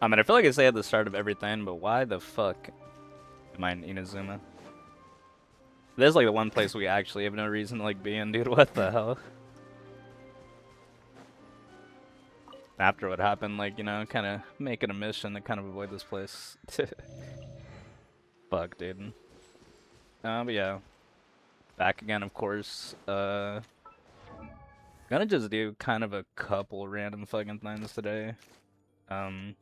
I mean, I feel like I say at the start of everything, but why the fuck am I in Inazuma? This is like the one place we actually have no reason to like be in, dude. What the hell? After what happened, like, you know, kind of make it a mission to kind of avoid this place. Fuck, dude. But yeah, back again, of course. Gonna just do kind of a couple random fucking things today. Um,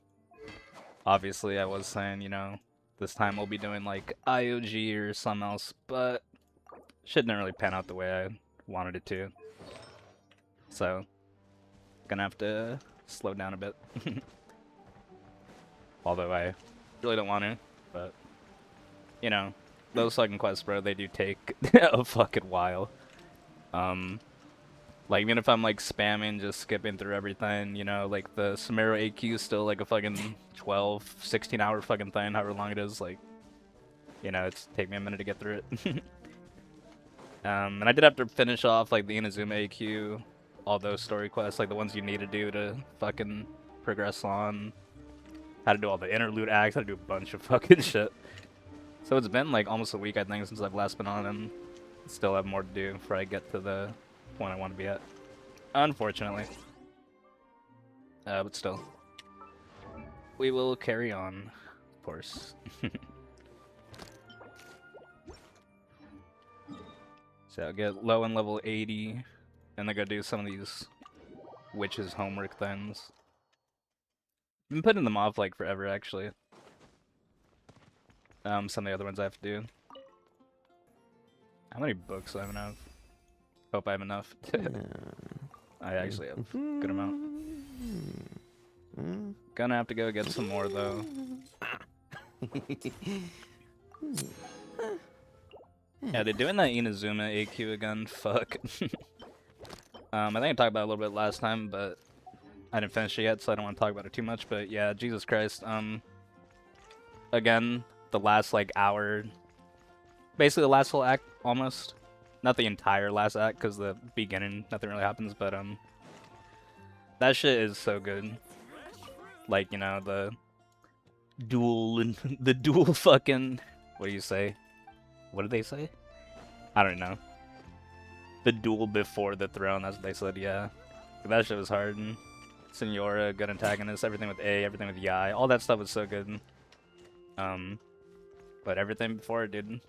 Obviously, I was saying, you know, this time we'll be doing like IOG or something else, but shit didn't really pan out the way I wanted it to. So, gonna have to slow down a bit. Although I really don't want to, but, you know, those fucking quests, bro, they do take a fucking while. Um, like, even if I'm, like, spamming, just skipping through everything, you know, like, the Samaro AQ is still, like, a fucking 12, 16-hour fucking thing, however long it is, like, you know, it's take me a minute to get through it. And I did have to finish off, like, the Inazuma AQ, all those story quests, like, the ones you need to do to fucking progress on. How to do all the interlude acts, how to do a bunch of fucking shit. So it's been, like, almost a week, I think, since I've last been on, and still have more to do before I get to the point I want to be at. Unfortunately. But still. We will carry on, of course. So I'll get Lohen level 80, and then go do some of these witches homework things. I've been putting them off like forever actually. Some of the other ones I have to do. How many books do I even have? Hope I have enough. I actually have a good amount. Gonna have to go get some more though. Yeah, they're doing that Inazuma AQ again. Fuck. I think I talked about it a little bit last time, but I didn't finish it yet, so I don't want to talk about it too much. But yeah, Jesus Christ. Again, the last like hour, basically the last whole act almost. Not the entire last act, because the beginning nothing really happens, but that shit is so good. Like, you know, the duel and the duel fucking, what do you say? What did they say? I don't know. The duel before the throne, that's what they said, yeah. That shit was hard. And Senora, good antagonist, everything with A, everything with the I, all that stuff was so good. But everything before it did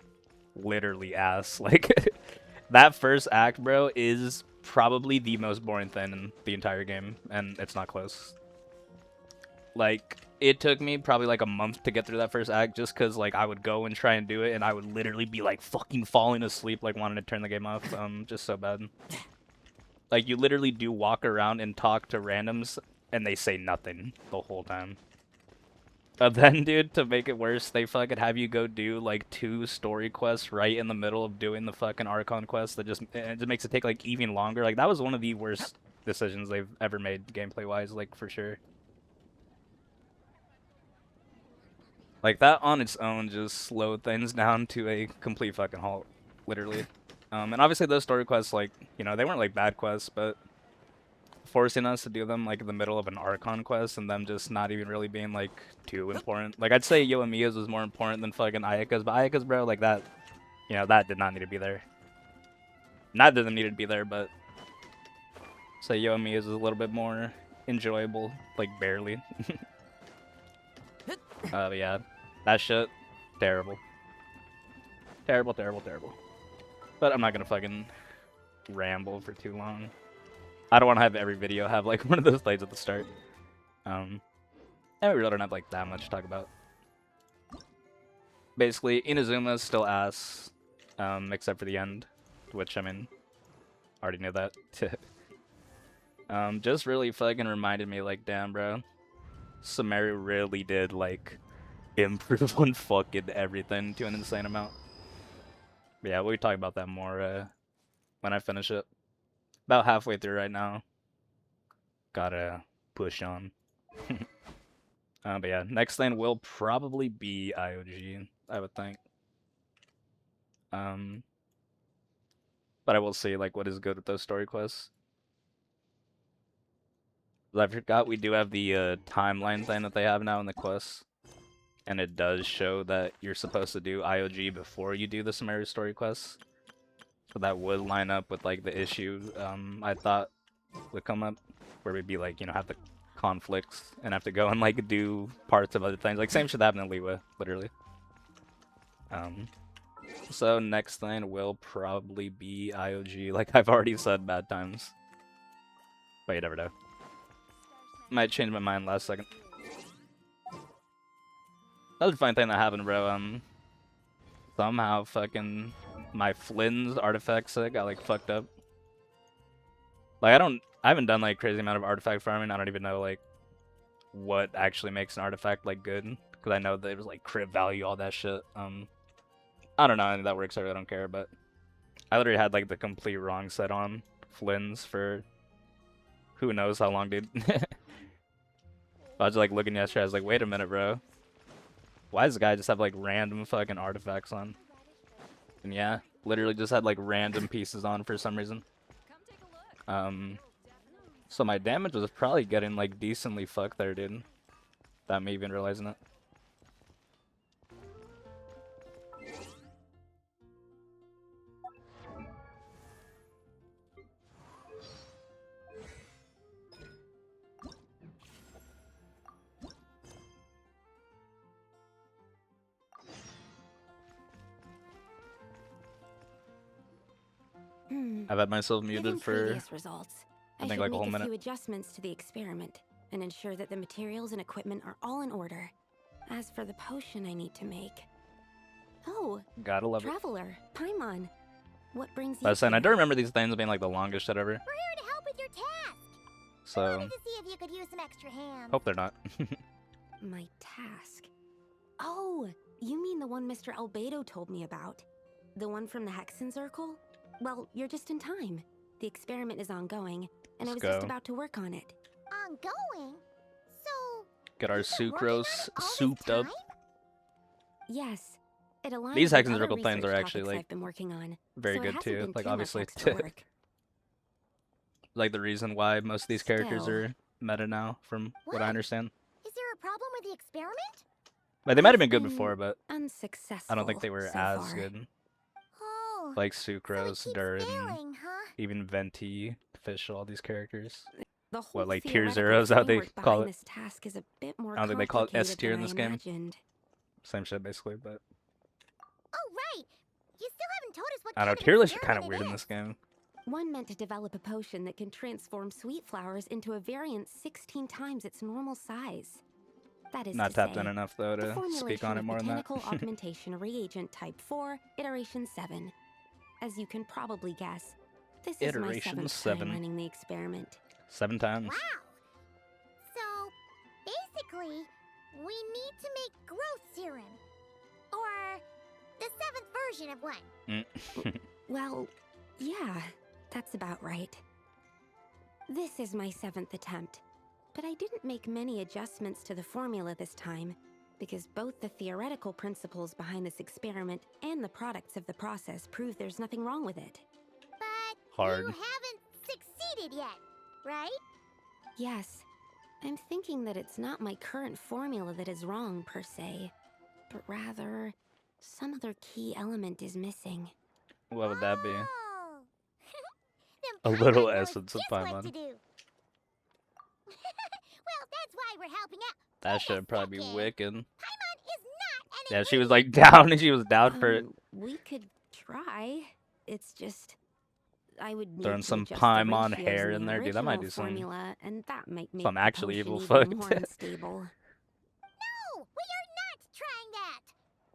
literally ass. Like, that first act, bro, is probably the most boring thing in the entire game, and it's not close. Like, it took me probably like a month to get through that first act just because, like, I would go and try and do it, and I would literally be, like, fucking falling asleep, like, wanting to turn the game off. Just so bad. Like, you literally do walk around and talk to randoms, and they say nothing the whole time. But then, dude, to make it worse, they fucking have you go do, like, 2 story quests right in the middle of doing the fucking Archon quest that it just makes it take, like, even longer. Like, that was one of the worst decisions they've ever made gameplay-wise, like, for sure. Like, that on its own just slowed things down to a complete fucking halt, literally. And obviously those story quests, like, you know, they weren't, like, bad quests, but forcing us to do them, like, in the middle of an Archon quest and them just not even really being, like, too important. Like, I'd say Yoimiya's was more important than fucking Ayaka's, but Ayaka's, bro, like, that, you know, that did not need to be there. Neither of them needed to be there, but say Yoimiya's is a little bit more enjoyable, like, barely. But yeah, that shit, terrible. Terrible, terrible, terrible. But I'm not gonna fucking ramble for too long. I don't want to have every video have like one of those plays at the start. And we really don't have like that much to talk about. Basically, Inazuma's still ass, except for the end, which I mean, already knew that. Just really fucking reminded me, like, damn, bro, Samaru really did like improve on fucking everything to an insane amount. But yeah, we'll talk about that more when I finish it. About halfway through right now. Gotta push on. But yeah, next thing will probably be IOG, I would think. But I will see like what is good with those story quests. I forgot we do have the timeline thing that they have now in the quests. And it does show that you're supposed to do IOG before you do the Sumeru story quests. So that would line up with like the issue I thought would come up, where we'd be like, you know, have the conflicts and have to go and like do parts of other things. Like same shit happened in Liwa, literally. So next thing will probably be IOG, like I've already said bad times. But you never know. Might change my mind last second. Another funny thing that happened, bro. Somehow fucking my Flynn's artifact set got like fucked up. Like I haven't done like crazy amount of artifact farming. I don't even know like what actually makes an artifact like good, because I know that it was like crit value, all that shit. I don't know any of that works. I really don't care. But I literally had like the complete wrong set on Flynn's for who knows how long, dude. I was like looking yesterday. I was like, wait a minute, bro. Why does the guy just have like random fucking artifacts on? And yeah, literally just had like random pieces on for some reason. So my damage was probably getting like decently fucked there, dude. Without me even realizing it. I've had myself muted for I think like a whole minute. A few adjustments to the experiment and ensure that the materials and equipment are all in order. As for the potion I need to make. Oh, gotta love Traveler, Paimon. What brings you? Listen, I don't remember these things being like the longest shit ever. We're here to help with your task. So I wanted to see if you could use some extra hands. Hope they're not. My task. Oh, you mean the one Mr. Albedo told me about? The one from the Hexen Circle? Well, you're just in time. The experiment is ongoing, and I was just about to work on it. Ongoing? So... Get our Sucrose souped up. Yes. It aligns These with Hexen other Circle plans are research actually topics like I've been working on, very so good too. Like much obviously extra work. like the reason why most of these characters Still. are meta now, from what I understand. Is there a problem with the experiment? Like they might have been good before, but Unsuccessful. I don't think they were so as far. good. Oh, Like so it Sucrose, keeps Durin, failing, huh? even Venti, Fish, all these characters. The whole Like tier theoretical 0 is how they framework call behind it. This task is a bit more I don't think they call it S complicated tier in than this I game. imagined. Same shit basically, but Oh, right. You still haven't told us what I don't know. kind of Tier lists are kind of experiment weird it in is. this game. One meant to develop a potion that can transform sweet flowers into a variant 16 times its normal size. That is Not to tapped say, in enough though the to speak formulation on it of more than that. botanical augmentation reagent type 4, iteration 7. As you can probably guess, this is my Iteration 7th time 7. running the experiment. 7 times. Wow. So, basically, we need to make growth serum. Or the 7th version of one. Well, yeah, that's about right. This is my 7th attempt, but I didn't make many adjustments to the formula this time, because both the theoretical principles behind this experiment and the products of the process prove there's nothing wrong with it. But Hard. you haven't succeeded yet, right? Yes, I'm thinking that it's not my current formula that is wrong per se, but rather some other key element is missing. What would that be? Oh. A Then little Paimon knows essence of just what Paimon. to do. Well, that's why we're helping out. That should probably be second. wicked. Paimon is not an Yeah, she was ingredient. like down and she was down for it. We could try. It's just I would need Throwing to some adjust Paimon the ratios hair in in the there, dude. That might original do some formula, and that might make some the actually potion evil even fuck. more unstable. No, we are not trying that.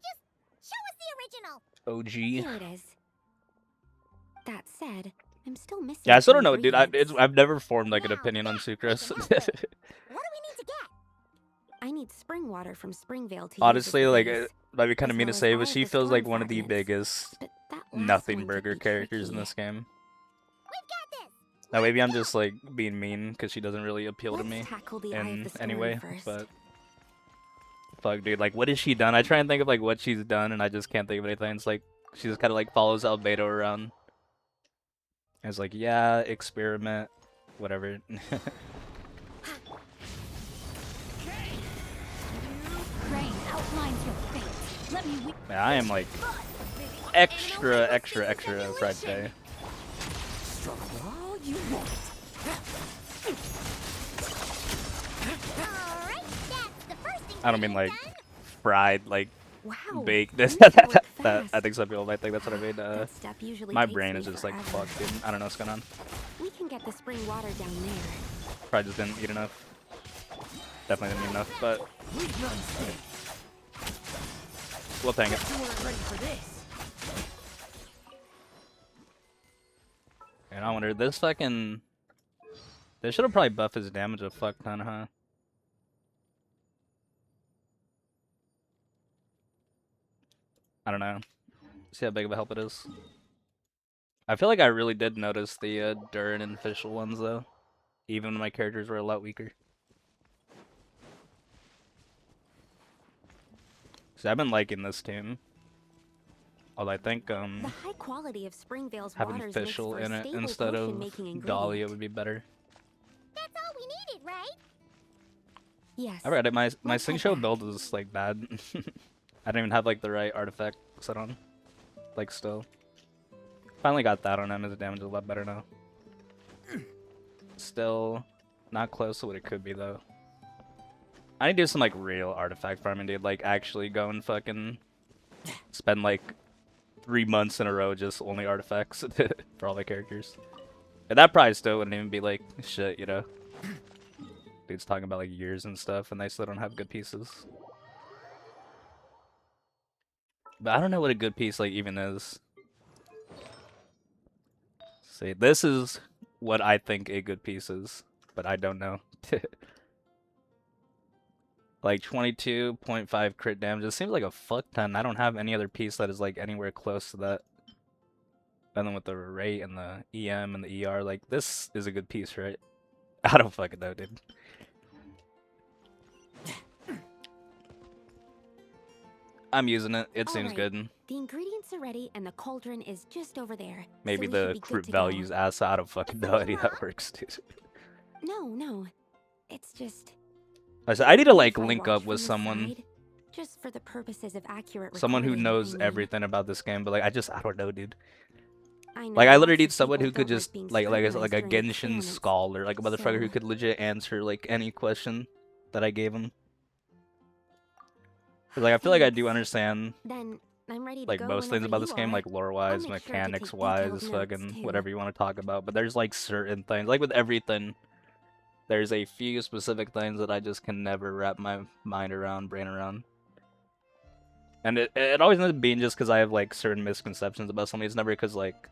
Just show us the original. OG. Here it is. That said, I'm still missing. Yeah, I still some don't know, dude. ingredients. I've never formed like an Now opinion on that we Sucrose. can help with. What do we need to get? I need spring water from Springvale to Honestly, use as like the it base, might be kind of as mean well to as say, all but of she the feels storm like one of the fragments. biggest but that last nothing one could burger be characters in tricky. this game. We've got this. Now maybe I'm just like being mean because she doesn't really appeal to Let's me tackle the eye of in the any storm way, first. but fuck, dude, like what has she done? I try and think of like what she's done, and I just can't think of anything. It's like she just kind of like follows Albedo around. And it's like, yeah, experiment, whatever. Let me win. Man, I am like extra fried today. Struggle all you want. Alright, that's the first I don't mean like ingredient done. fried, like Wow. baked. things can work That I fast. think some people might think that's what I mean. That step usually My takes brain me is just like forever. fucked, dude. I don't know what's going on. We can get the spring water down there. Probably just didn't eat enough. Definitely didn't eat enough, but We've none stay. we'll tank it. You weren't ready for this. And I wonder, this fucking... They should have probably buffed his damage a fuck ton, huh? I don't know. See how big of a help it is. I feel like I really did notice the Durin and official ones, though. Even when my characters were a lot weaker. So I've been liking this team. Although I think, The high quality of Springvale's having waters official makes for in a it stable instead of potion-making ingredient. Dahlia would be better. That's all we needed, right? Yes. I read it. My Let's Sing head Show back. build is like bad. I didn't even have like the right artifact set on. Like still. Finally got that on him. His damage is a lot better now. Still not close to what it could be though. I need to do some like real artifact farming, dude. Like actually go and fucking spend like 3 months in a row just only artifacts for all my characters. And that probably still wouldn't even be like shit, you know. Dude's talking about like years and stuff, and they still don't have good pieces. But I don't know what a good piece like even is. See, this is what I think a good piece is, but I don't know. Like 22.5 crit damage. It seems like a fuck ton. I don't have any other piece that is like anywhere close to that. And then with the rate and the EM and the ER, like this is a good piece, right? I don't fucking know, dude. I'm using it. It seems Alright. good. The ingredients are ready, and the cauldron is just over there. Maybe so we should the be good crit to go. value's ass. I don't fucking know any of that works, dude. No. It's just. I said I need to like if I link watch up with from the someone. side, just for the purposes of accurate Someone who recording, knows I mean. everything about this game, but like I don't know, dude. I know Like I literally lots need of someone people who could don't just being like a scrutinized during Genshin experiments, scholar, like a motherfucker who so- could legit answer like any question that I gave him. 'Cause, like I feel like I do Thanks. understand Then I'm ready to like go most things whenever about you this game, are. like lore I'll wise, make sure to mechanics take wise, detailed notes, fucking too. whatever you want to talk about. But there's like certain things, like with everything, there's a few specific things that I just can never wrap my mind around, brain around. And it always ends up being just because I have like certain misconceptions about something. It's never because like,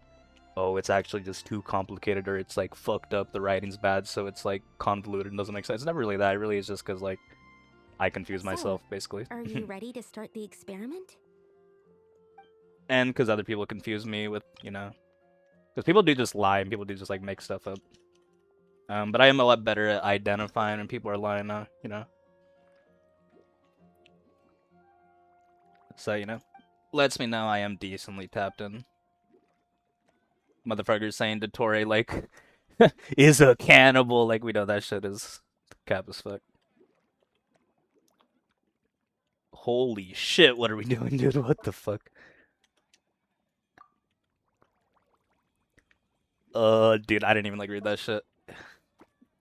oh, it's actually just too complicated or it's like fucked up, the writing's bad, so it's like convoluted and doesn't make sense. It's never really that. It really is just because like I confuse So, myself basically. Are you ready to start the experiment? And because other people confuse me with, you know, because people do just lie and people do just like make stuff up. But I am a lot better at identifying when people are lying now, you know. So, you know, lets me know I am decently tapped in. Motherfuckers saying Dottore, like, is a cannibal. Like, we know that shit is cap as fuck. Holy shit, what are we doing, dude? What the fuck? Dude, I didn't even, like, read that shit.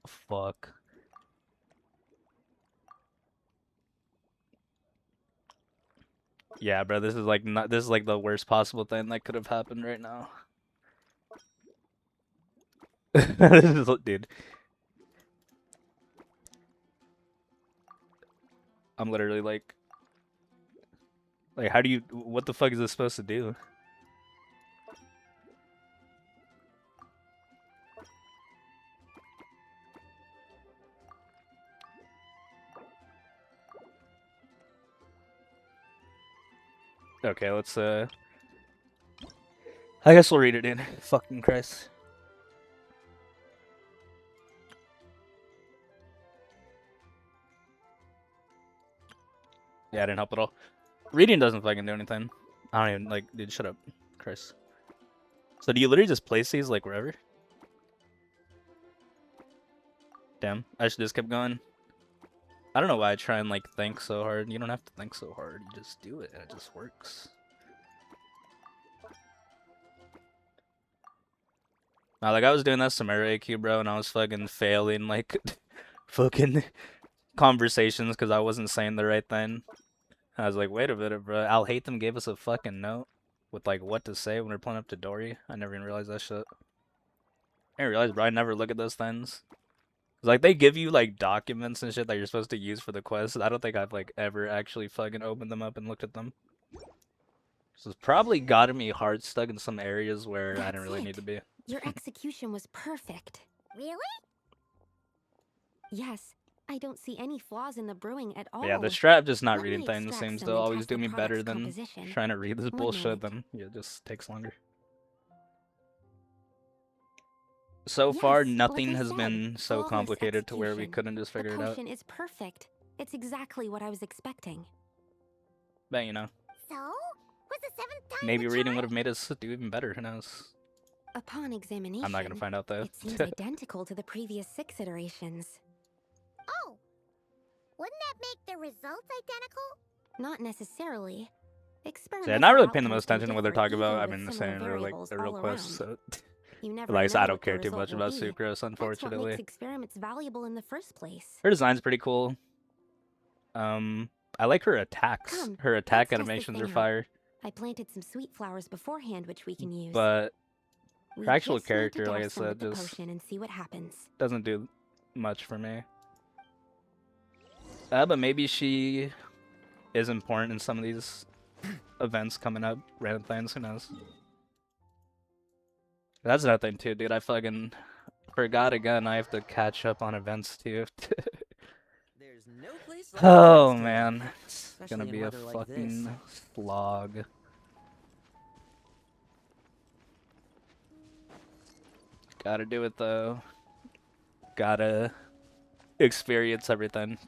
Fuck. Yeah, bro, this is like not this is like the worst possible thing that could have happened right now. This is, dude. I'm literally like how do you what the fuck is this supposed to do? Okay, let's I guess we'll read it in. Fucking Christ. Yeah, I didn't help at all. Reading doesn't fucking do anything. I don't even like dude, shut up. Christ. So do you literally just place these like wherever? Damn, I should just keep going. I don't know why I try and like think so hard. You don't have to think so hard. You just do it and it just works. Now, like I was doing that Sumeru AQ, bro, and I was fucking failing like fucking conversations because I wasn't saying the right thing. I was like, wait a minute, bro. Al Hatham gave us a fucking note with like what to say when we're pulling up to Dory. I never even realized that shit. I didn't realize, bro. I never look at those things. Like they give you like documents and shit that you're supposed to use for the quest. I don't think I've like ever actually fucking opened them up and looked at them. So it's probably gotten me hard stuck in some areas where I didn't really need to be. Your execution was perfect. Really? Yes, I don't see any flaws in the brewing at all. But yeah, the strat just not Let me reading things extract seems some to and always test do the me better product's than composition. trying to read this 1 bullshit. minute. Then yeah, it just takes longer. So Yes, far, like nothing I has said, been so flawless complicated to where we execution. couldn't just figure it The out. potion is perfect. It's exactly what I was expecting. But you know, So, was the 7th time maybe the reading charm? would have made us do even better. Who knows? Upon examination, I'm not gonna find out though. it seems identical to the previous 6 iterations. Oh, wouldn't that make the results identical? Not necessarily. So Experiments yeah, not really paying the outcomes most can attention to what they're differ talking about. even I with mean, the similar same or like variables the real all quest. around. So You never like I said, know I don't what the care too result much will about be. Sucrose, That's what unfortunately. makes experiments valuable in the first place. Her design's pretty cool. I like her attacks. Come, Her attack let's test this animations thing are out. fire, I planted some sweet flowers beforehand, which we can use. but We her actual just need to character, like I douse them said, with the just potion and see what happens. doesn't do much for me. But maybe she is important in some of these events coming up, random things, who knows. That's another thing too, dude. I fucking forgot again. I have to catch up on events too. There's no place like Oh Genshin, man, it's especially gonna in be a weather like this. fucking slog. Gotta do it though. Gotta experience everything.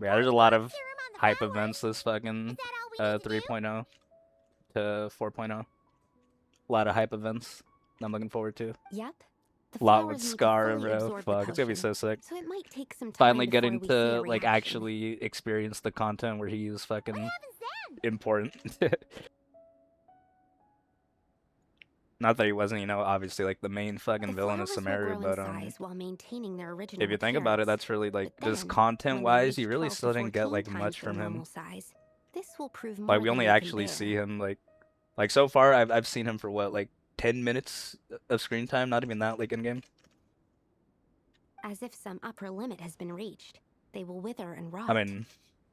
We Yeah, there's a poured lot growth of serum on the hype flowers. events this fucking Is that all we need to do? 3.0 to 4.0. A lot of hype events I'm looking forward to. Yep. A The lot with flowers need to Scar, fully bro. absorb the Fuck, it's gonna be potion, so sick. so it might take some time Finally before getting we see a to like reaction. actually experience the content where he is What fucking happens then? important. Not that he wasn't, you know, obviously like the main fucking The villain of flowers will Sumeru, grow in but size while maintaining their original if you think about it, appearance. that's really like But just then, content when they wise, reach you really 12 to still didn't get 14 like times much their from him. normal size. This will prove more Like we than only they can actually bear. see him like so far I've seen him for what, like 10 minutes of screen time, not even that, like in game. As if some upper limit has been reached, they will wither and rot. I mean,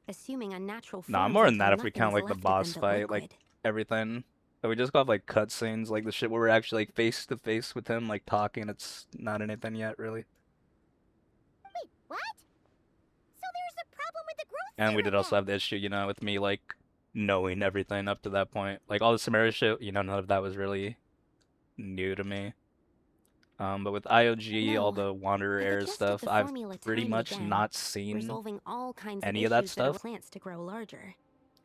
assuming unnatural forms nah, more than until that if we nothing count is like the left of boss them but fight, like liquid. everything. But we just got like cutscenes, like the shit where we're actually like face to face with him, like talking. It's not anything yet, really. Wait, what? So there's a problem with the growth And we serum did also then? have the issue, you know, with me like knowing everything up to that point. Like all the Sumeru shit, you know, none of that was really new to me. But with IOG, all No, the Wanderer I've Era adjusted stuff, the I've formula pretty time and much again, not seen resolving all kinds any of of that issues that are stuff. plants to grow larger.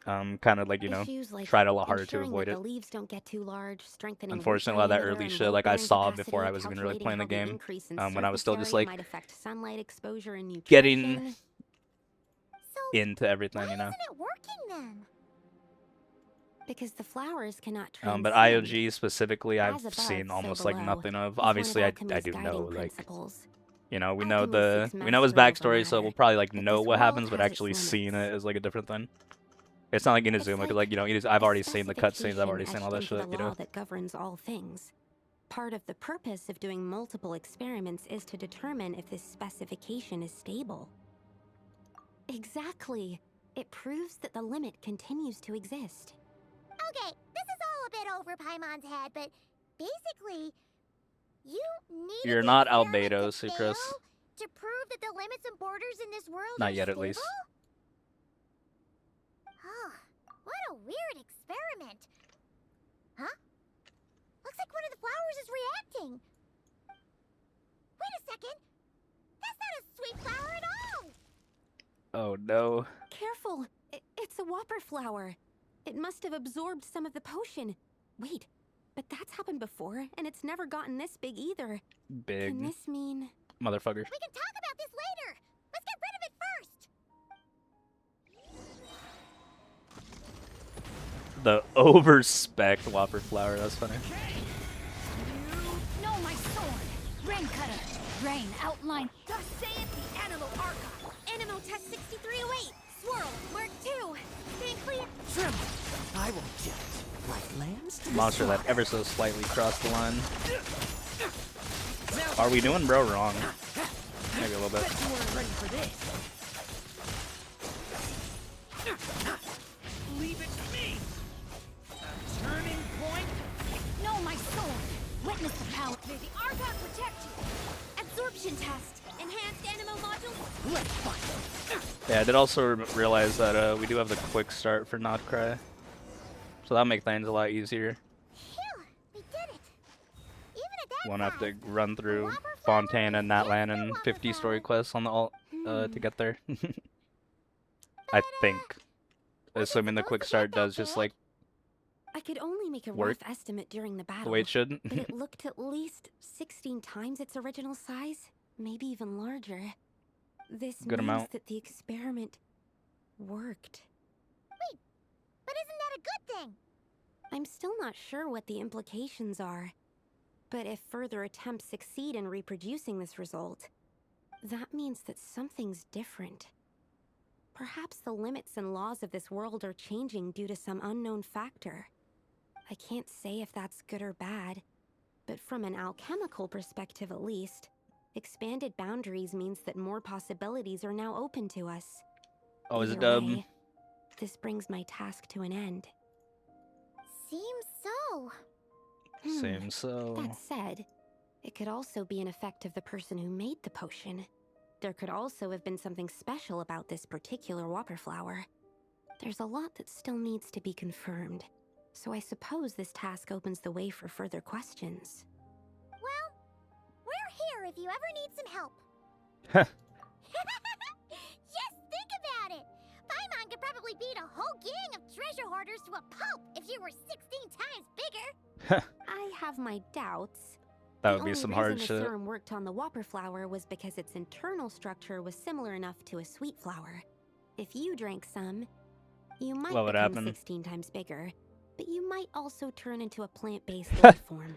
Kind of like, you know, Issues like tried a lot harder to ensuring avoid that it. the leaves don't get too large, strengthening root Unfortunately, a lot of that diameter early and shit, root like I bearing saw before I capacity, was even really calculating playing the how game, increase in when I was surface still just area like might affect sunlight exposure and nutrition. getting So into everything, why you know. isn't it working then? Because the flowers cannot transcend. But IOG specifically, I've As above, seen so almost like below nothing of. is one Obviously, I alchemy's do know guiding like, principles. you know, we Alchemy know seeks we know his mastery over backstory, so matter, we'll probably like but know this what world happens, but has its actually seeing limits. it is like a different thing. It's not like It's Inazuma, because like like, you know, I've a already seen the cutscenes, I've already specification seen all that etched into shit, the you law know. that governs all things. Part of the purpose of doing multiple experiments is to determine if this specification is stable. Exactly. It proves that the limit continues to exist. Okay, this is all a bit over Paimon's head, but basically, you needed You're the not experiment Albedo, to Sucrose. fail to prove that the limits and borders in this world Not are yet, at stable? least. Oh, what a weird experiment. Huh? Looks like one of the flowers is reacting. Wait a second. That's not a sweet flower at all. Oh no. Careful! It's a whopper flower. It must have absorbed some of the potion. Wait, but that's happened before, and it's never gotten this big either. Big. Can this mean... Motherfucker. We can talk about this later. Let's get rid of it first. The over-spec Whopper Flower, that's funny. No, my sword! Rain Cutter! Rain outline. Thus saith the Animal Archive. Animo test 6308. Swirl, Mark 2. Stand clear. Tremble! I won't judge. Like lambs to the Monster that slaughter. ever so slightly crossed the line. Are we doing bro wrong? Maybe a little bit. Bet you weren't ready for this. Leave it to me. A turning point. No, my sword. Witness the power. May the Archon protect you. Absorption test. Enhanced animo module. Let's fight. Yeah, I did also realize that we do have the quick start for Notcry. So that'll make things a lot easier. Phew, we did it. Even at that Won't have to size, run through Whopper Fontaine Flower and is Natlan just a and Whopper 50 story Flower. quests on the alt to get there. I think. Assuming the supposed quick to start get that does just big. like I could only make a Work. rough estimate during the battle. the way it should. but it looked at least 16 times its original size, maybe even larger. This Good means amount. that the experiment worked. But isn't that a good thing? I'm still not sure what the implications are. But if further attempts succeed in reproducing this result, that means that something's different. Perhaps the limits and laws of this world are changing due to some unknown factor. I can't say if that's good or bad, but from an alchemical perspective at least, expanded boundaries means that more possibilities are now open to us. Oh, is it Either dub? way, this brings my task to an end. Seems so. Same so. That said, it could also be an effect of the person who made the potion. There could also have been something special about this particular Whopper Flower. There's a lot that still needs to be confirmed, so I suppose this task opens the way for further questions. Well, we're here if you ever need some help. Just think about it. Paimon could probably beat a whole gang of treasure hoarders to a pulp if you were 16 times bigger. I have my doubts. That The would be only some reason hard the shit. serum worked on the Whopper Flower was because its internal structure was similar enough to a sweet flower. If you drank some, you might What would become happen? 16 times bigger, but you might also turn into a plant-based life form.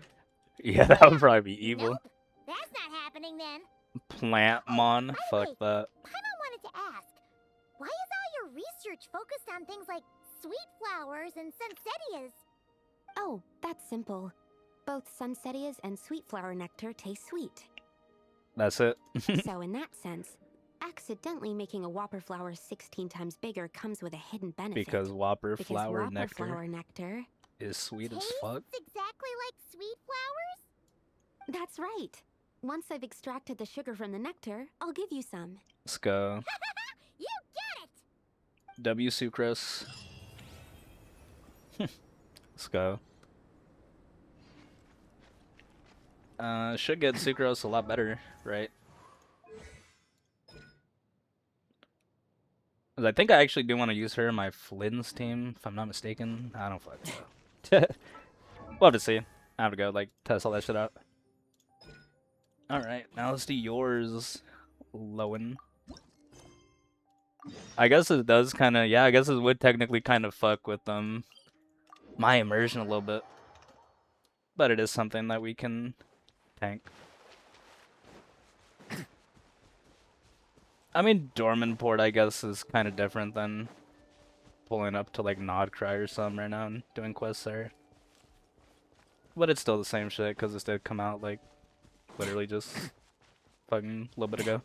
Yeah, that would probably be evil. Nope, that's not happening then. Plantmon? by the Fuck way, that. Paimon wanted to ask, why is all your research focused on things like sweet flowers and sunsettias? Oh, that's simple. Both sunsettias and sweet flower nectar taste sweet. That's it. So in that sense, accidentally making a Whopper Flower 16 times bigger comes with a hidden benefit. Because Whopper Because flower Whopper nectar flower nectar. is sweet as Tastes fuck. exactly like sweet flowers? That's right. Once I've extracted the sugar from the nectar, I'll give you some. Let's go. You get it! W Sucrose. Let's go. Should get Sucrose a lot better, right? 'Cause I think I actually do want to use her in my Flynn's team, if I'm not mistaken. I don't fucking know. We'll have to see. I have to go, like, test all that shit out. Alright, now let's do yours, Lohen. I guess it does kind of, yeah, I guess it would technically kind of fuck with my immersion a little bit. But it is something that we can tank. I mean, Dorman Port, I guess, is kind of different than pulling up to, like, Nodcry or something right now and doing quests there. But it's still the same shit, because this did come out, like, literally just fucking a little bit ago.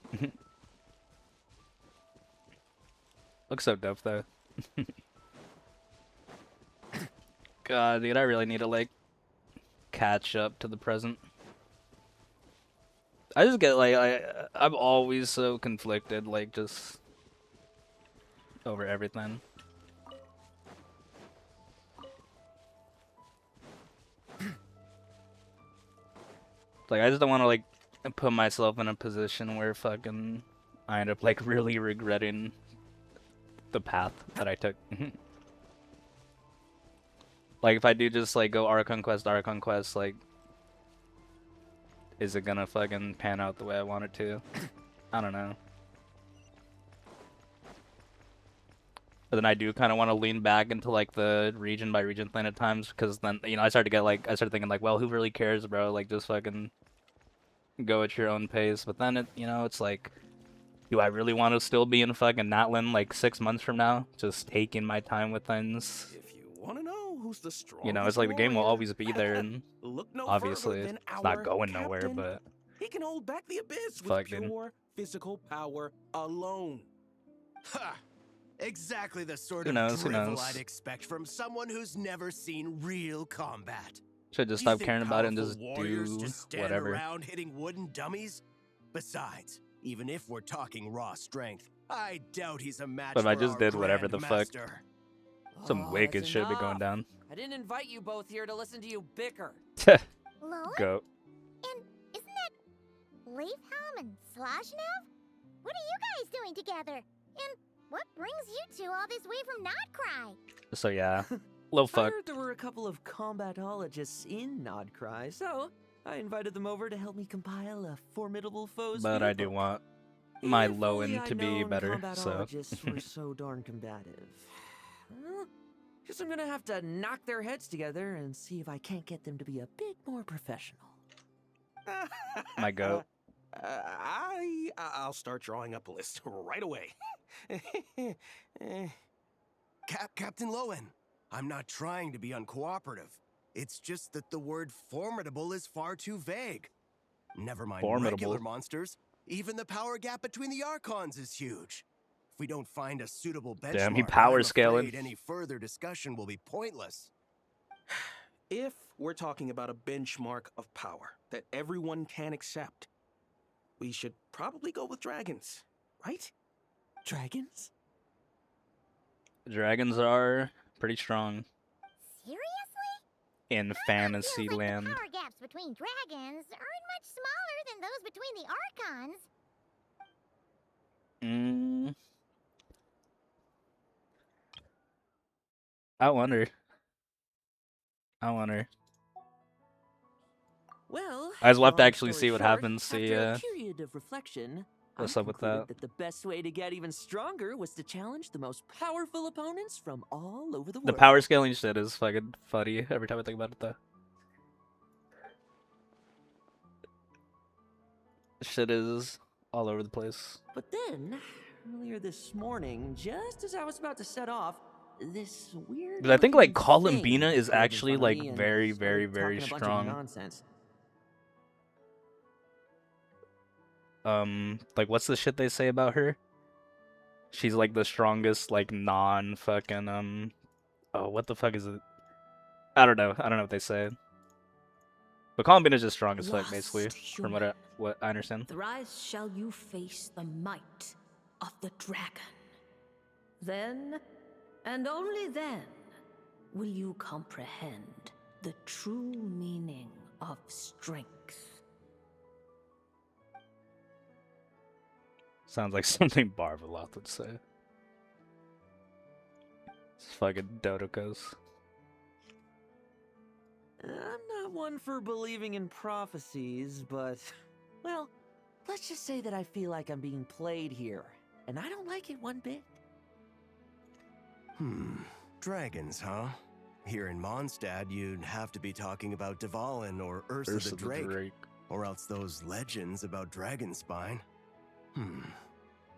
Looks so dope, though. God, dude, I really need to, like, catch up to the present. I just get, like, I'm always so conflicted, like, just over everything. Like, I just don't want to, like, put myself in a position where fucking I end up, like, really regretting the path that I took. Like, if I do just, like, go Archon Quest, like, is it gonna fucking pan out the way I want it to? I don't know. But then I do kind of want to lean back into like the region by region thing at times, because then, you know, I started thinking like, well, who really cares, bro? Like, just fucking go at your own pace. But then you know, it's like, do I really want to still be in fucking Natlan like 6 months from now, just taking my time with things? If you want to know who's the strongest You know, it's like the game will warrior, always be there, and look no obviously further than it's our not going nowhere. captain. But He can hold back the abyss with fuck, dude. pure physical power alone. Ha! Exactly the sort Who of knows, who drivel knows? I'd expect from someone who's never seen real combat. Should just Do you stop think caring about it and powerful just warriors do just stand whatever. around hitting wooden dummies? Besides, even if we're talking raw strength, I doubt he's a match But if I for just our did whatever the fuck, Grandmaster. some Oh, wicked that's shit be going enough. down. I didn't invite you both here to listen to you bicker. Lohen? Go. And isn't that Lohen and Slashnev? What are you guys doing together? And what brings you two all this way from Nodcry? So yeah, little I fuck. heard there were a couple of combatologists in Nodcry, so I invited them over to help me compile a formidable foe's But I do yearbook. want my If only Lohen to I'd be known better. So combatologists were so darn combative. Well, guess I'm gonna have to knock their heads together and see if I can't get them to be a bit more professional. my goat. I'll start drawing up a list right away. Captain Lohen, I'm not trying to be uncooperative. It's just that the word formidable is far too vague. Never mind Formidable. regular monsters, even the power gap between the Archons is huge. If we don't find a suitable benchmark, Damn, he power I'm scaling. afraid any further discussion will be pointless. If we're talking about a benchmark of power that everyone can accept, we should probably go with dragons, right? Dragons? Dragons are pretty strong Seriously? in Feels fantasy like land. the power gaps between dragons aren't much smaller than those between the Archons. I wonder. I wonder. Well, I just will have to long actually story see what short, happens, see, after a period of reflection, what's I up with concluded that. the best way to get even stronger was to challenge the most powerful opponents from all over the world. The power scaling shit is fucking funny every time I think about it, though. Shit is all over the place. But then, earlier this morning, just as I was about to set off, this weird. But I think, like, looking thing Columbina is appeared in actually, front of like, me and very, started very, very talking a bunch of strong. nonsense. Like, what's the shit they say about her? She's, like, the strongest, like, non-fucking, oh, what the fuck is it? I don't know what they say. But Columbina's just strong as fuck, basically, Lost from what I understand. Thrice shall you face the might of the dragon. Then, and only then, will you comprehend the true meaning of strength. Sounds like something Barveloth would say. It's fucking Dodokos. I'm not one for believing in prophecies, but, well, let's just say that I feel like I'm being played here, and I don't like it one bit. Dragons, huh? Here in Mondstadt, you'd have to be talking about Dvalin or Ursa the Drake. Or else those legends about Dragonspine.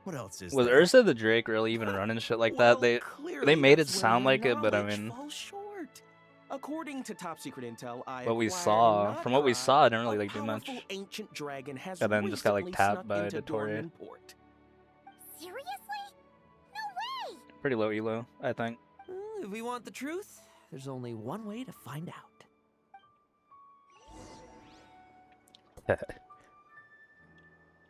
What else is Was there? Ursa the Drake really even running shit like Well, that? They clearly made it that's where sound your like it, but I knowledge mean, falls short. According to top secret intel, I what we acquired saw, in from what we Nodcry, saw, it didn't really a like do much. powerful ancient dragon has And then just got, like, recently tapped snuck by into Dottore. Dorman Port. Seriously? No way! Pretty low elo, I think. Well, if we want the truth, there's only one way to find out.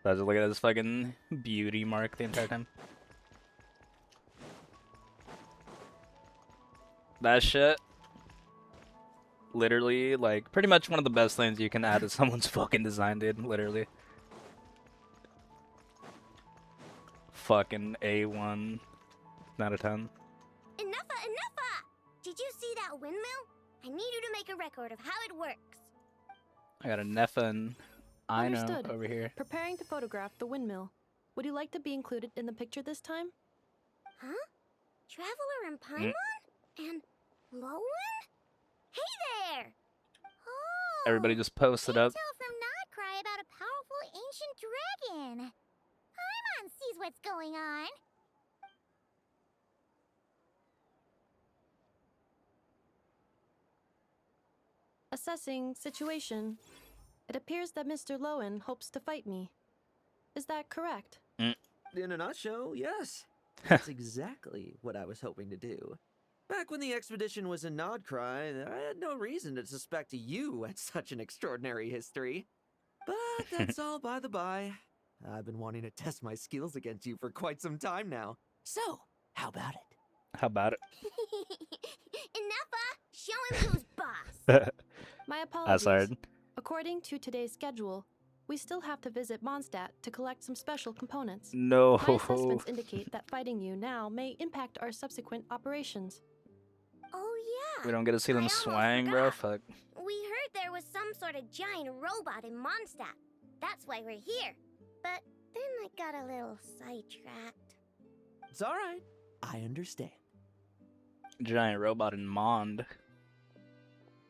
I was just looking at this fucking beauty mark the entire time. That shit, literally, like, pretty much one of the best things you can add to someone's fucking design, dude. Literally. Fucking A1 out of 10. Enough! Did you see that windmill? I need you to make a record of how it works. I got a Neffa and I know, Understood. over here. Preparing to photograph the windmill. Would you like to be included in the picture this time? Huh? Traveler and Paimon? And Lohen? Hey there! Oh! Everybody just posted up. Intel from Nodcry about a powerful ancient dragon. Paimon sees what's going on. Assessing situation. It appears that Mr. Lohen hopes to fight me. Is that correct? In a nutshell, yes. That's exactly what I was hoping to do. Back when the expedition was in Nodcry, I had no reason to suspect you had such an extraordinary history. But that's all by the by. I've been wanting to test my skills against you for quite some time now. So, how about it? How about it? Enough, show him who's boss. My That's apologies. hard. According to today's schedule, we still have to visit Mondstadt to collect some special components. No. My assessments indicate that fighting you now may impact our subsequent operations. Oh yeah. We don't get to see them I almost swang, bro. forgot. Fuck. We heard there was some sort of giant robot in Mondstadt. That's why we're here. But then I got a little sidetracked. It's alright. I understand. Giant robot in Mond.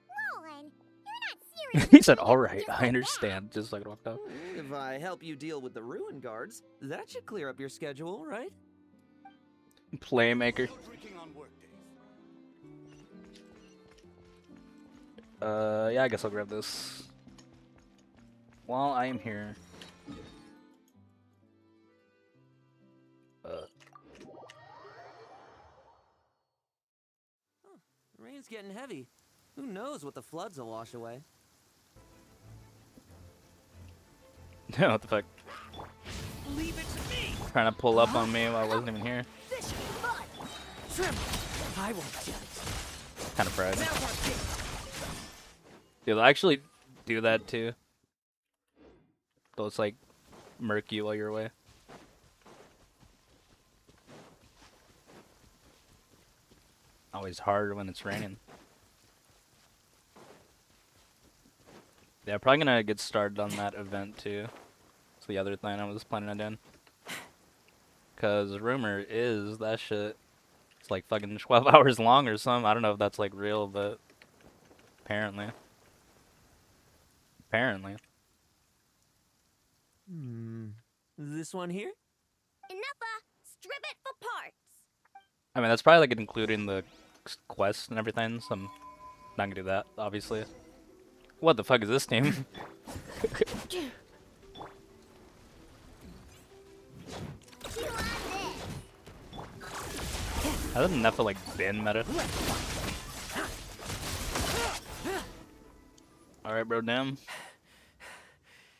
Lohen, you're not serious. He said, alright, I understand. Just like it walked out. If I help you deal with the ruin guards, that should clear up your schedule, right? Playmaker. Yeah, I guess I'll grab this. While I am here. The rain's getting heavy. Who knows what the floods will wash away? What the fuck? Leave it to me. Trying to pull up on me while I wasn't even here. This should be fun. Trim! I won't judge. Kind of fried. Now we're big. Dude, I actually do that too. Though it's like murky while you're away. Always harder when it's raining. Yeah, probably gonna get started on that event too. It's the other thing I was planning on doing. Cause rumor is that shit, it's like fucking 12 hours long or something. I don't know if that's like real, but apparently. Apparently. This one here? Enough, strip it for parts. I mean, that's probably like including the quest and everything, so I'm not gonna do that, obviously. What the fuck is this team? You want this? Hasn't Nepha like been meta? Alright, bro, damn.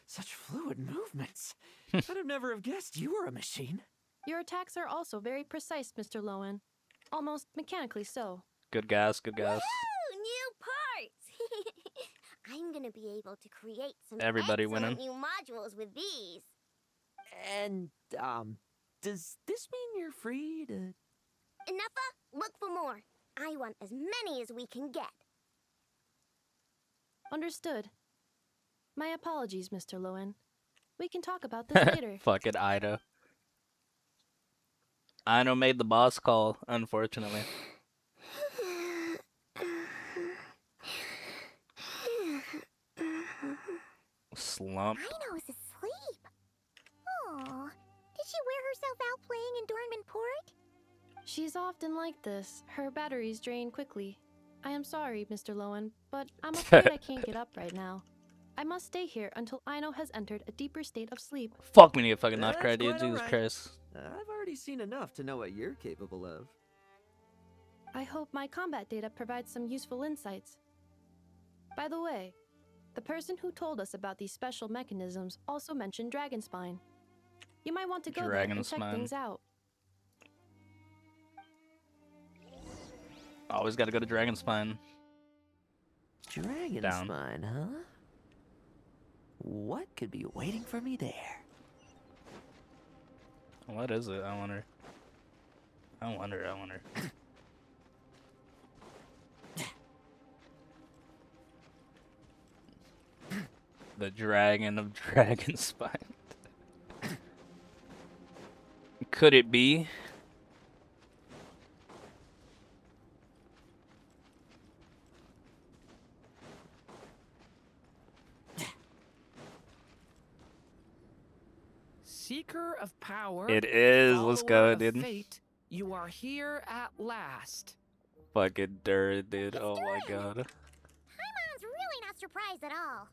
Such fluid movements. I'd have never have guessed you were a machine. Your attacks are also very precise, Mr. Lohen. Almost mechanically so. Good gas, good gas. Woo, new parts. I'm gonna be able to create some Everybody excellent winning. new modules with these. And, does this mean you're free to... Enough, look for more. I want as many as we can get. Understood. My apologies, Mr. Lohen. We can talk about this later. Fucking Ida. Ino made the boss call, unfortunately. Slump. Rhino's asleep. Oh, did she wear herself out playing in Dornman Port? She's often like this. Her batteries drain quickly. I am sorry, Mr. Lohen, but I'm afraid I can't get up right now. I must stay here until Ino has entered a deeper state of sleep. Fuck me, you fucking not That's cry, dude. quite Jesus alright. Christ. I've already seen enough to know what you're capable of. I hope my combat data provides some useful insights. By the way, the person who told us about these special mechanisms also mentioned Dragon Spine. You might want to go there Dragon and check Spine. things out. Always gotta go to Dragon Spine. Dragon Down. Spine, huh? What could be waiting for me there? What is it? I wonder. I wonder. The dragon of Dragonspine. Could it be? Seeker of power. It is. Let's go, follower of dude. Fate, you are here at last. Fucking dirt, dude. Oh my Durin! god. Paimon's really not surprised at all.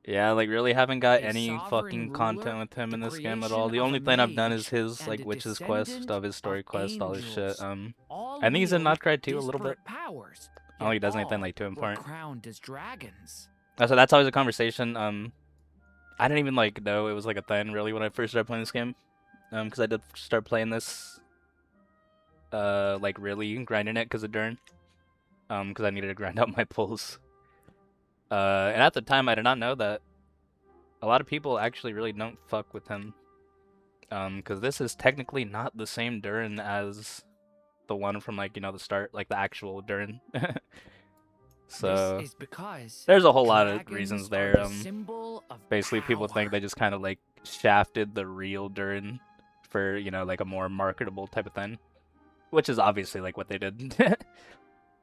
Yeah, like really haven't got A any sovereign fucking ruler, content with him the in this game at all. The creation of only a thing I've done is mage, his and like a witch's quest descendant of his story of quest, all this shit. angels. All I think he's in wield Notcry too a little bit. disparate powers, I don't think he yet does anything all like too were important. crowned as dragons. So that's always a conversation. I didn't even like know it was like a thing really when I first started playing this game. Because I did start playing this, like really grinding it because of Durin. Because I needed to grind out my pulls. And at the time I did not know that a lot of people actually really don't fuck with him. Because this is technically not the same Durin as the one from like, you know, the start, like the actual Durin. So This is because there's a whole lot of dragons reasons are there. the symbol of Basically people think they power. just kind of like shafted the real Durin for, you know, like a more marketable type of thing. Which is obviously like what they did.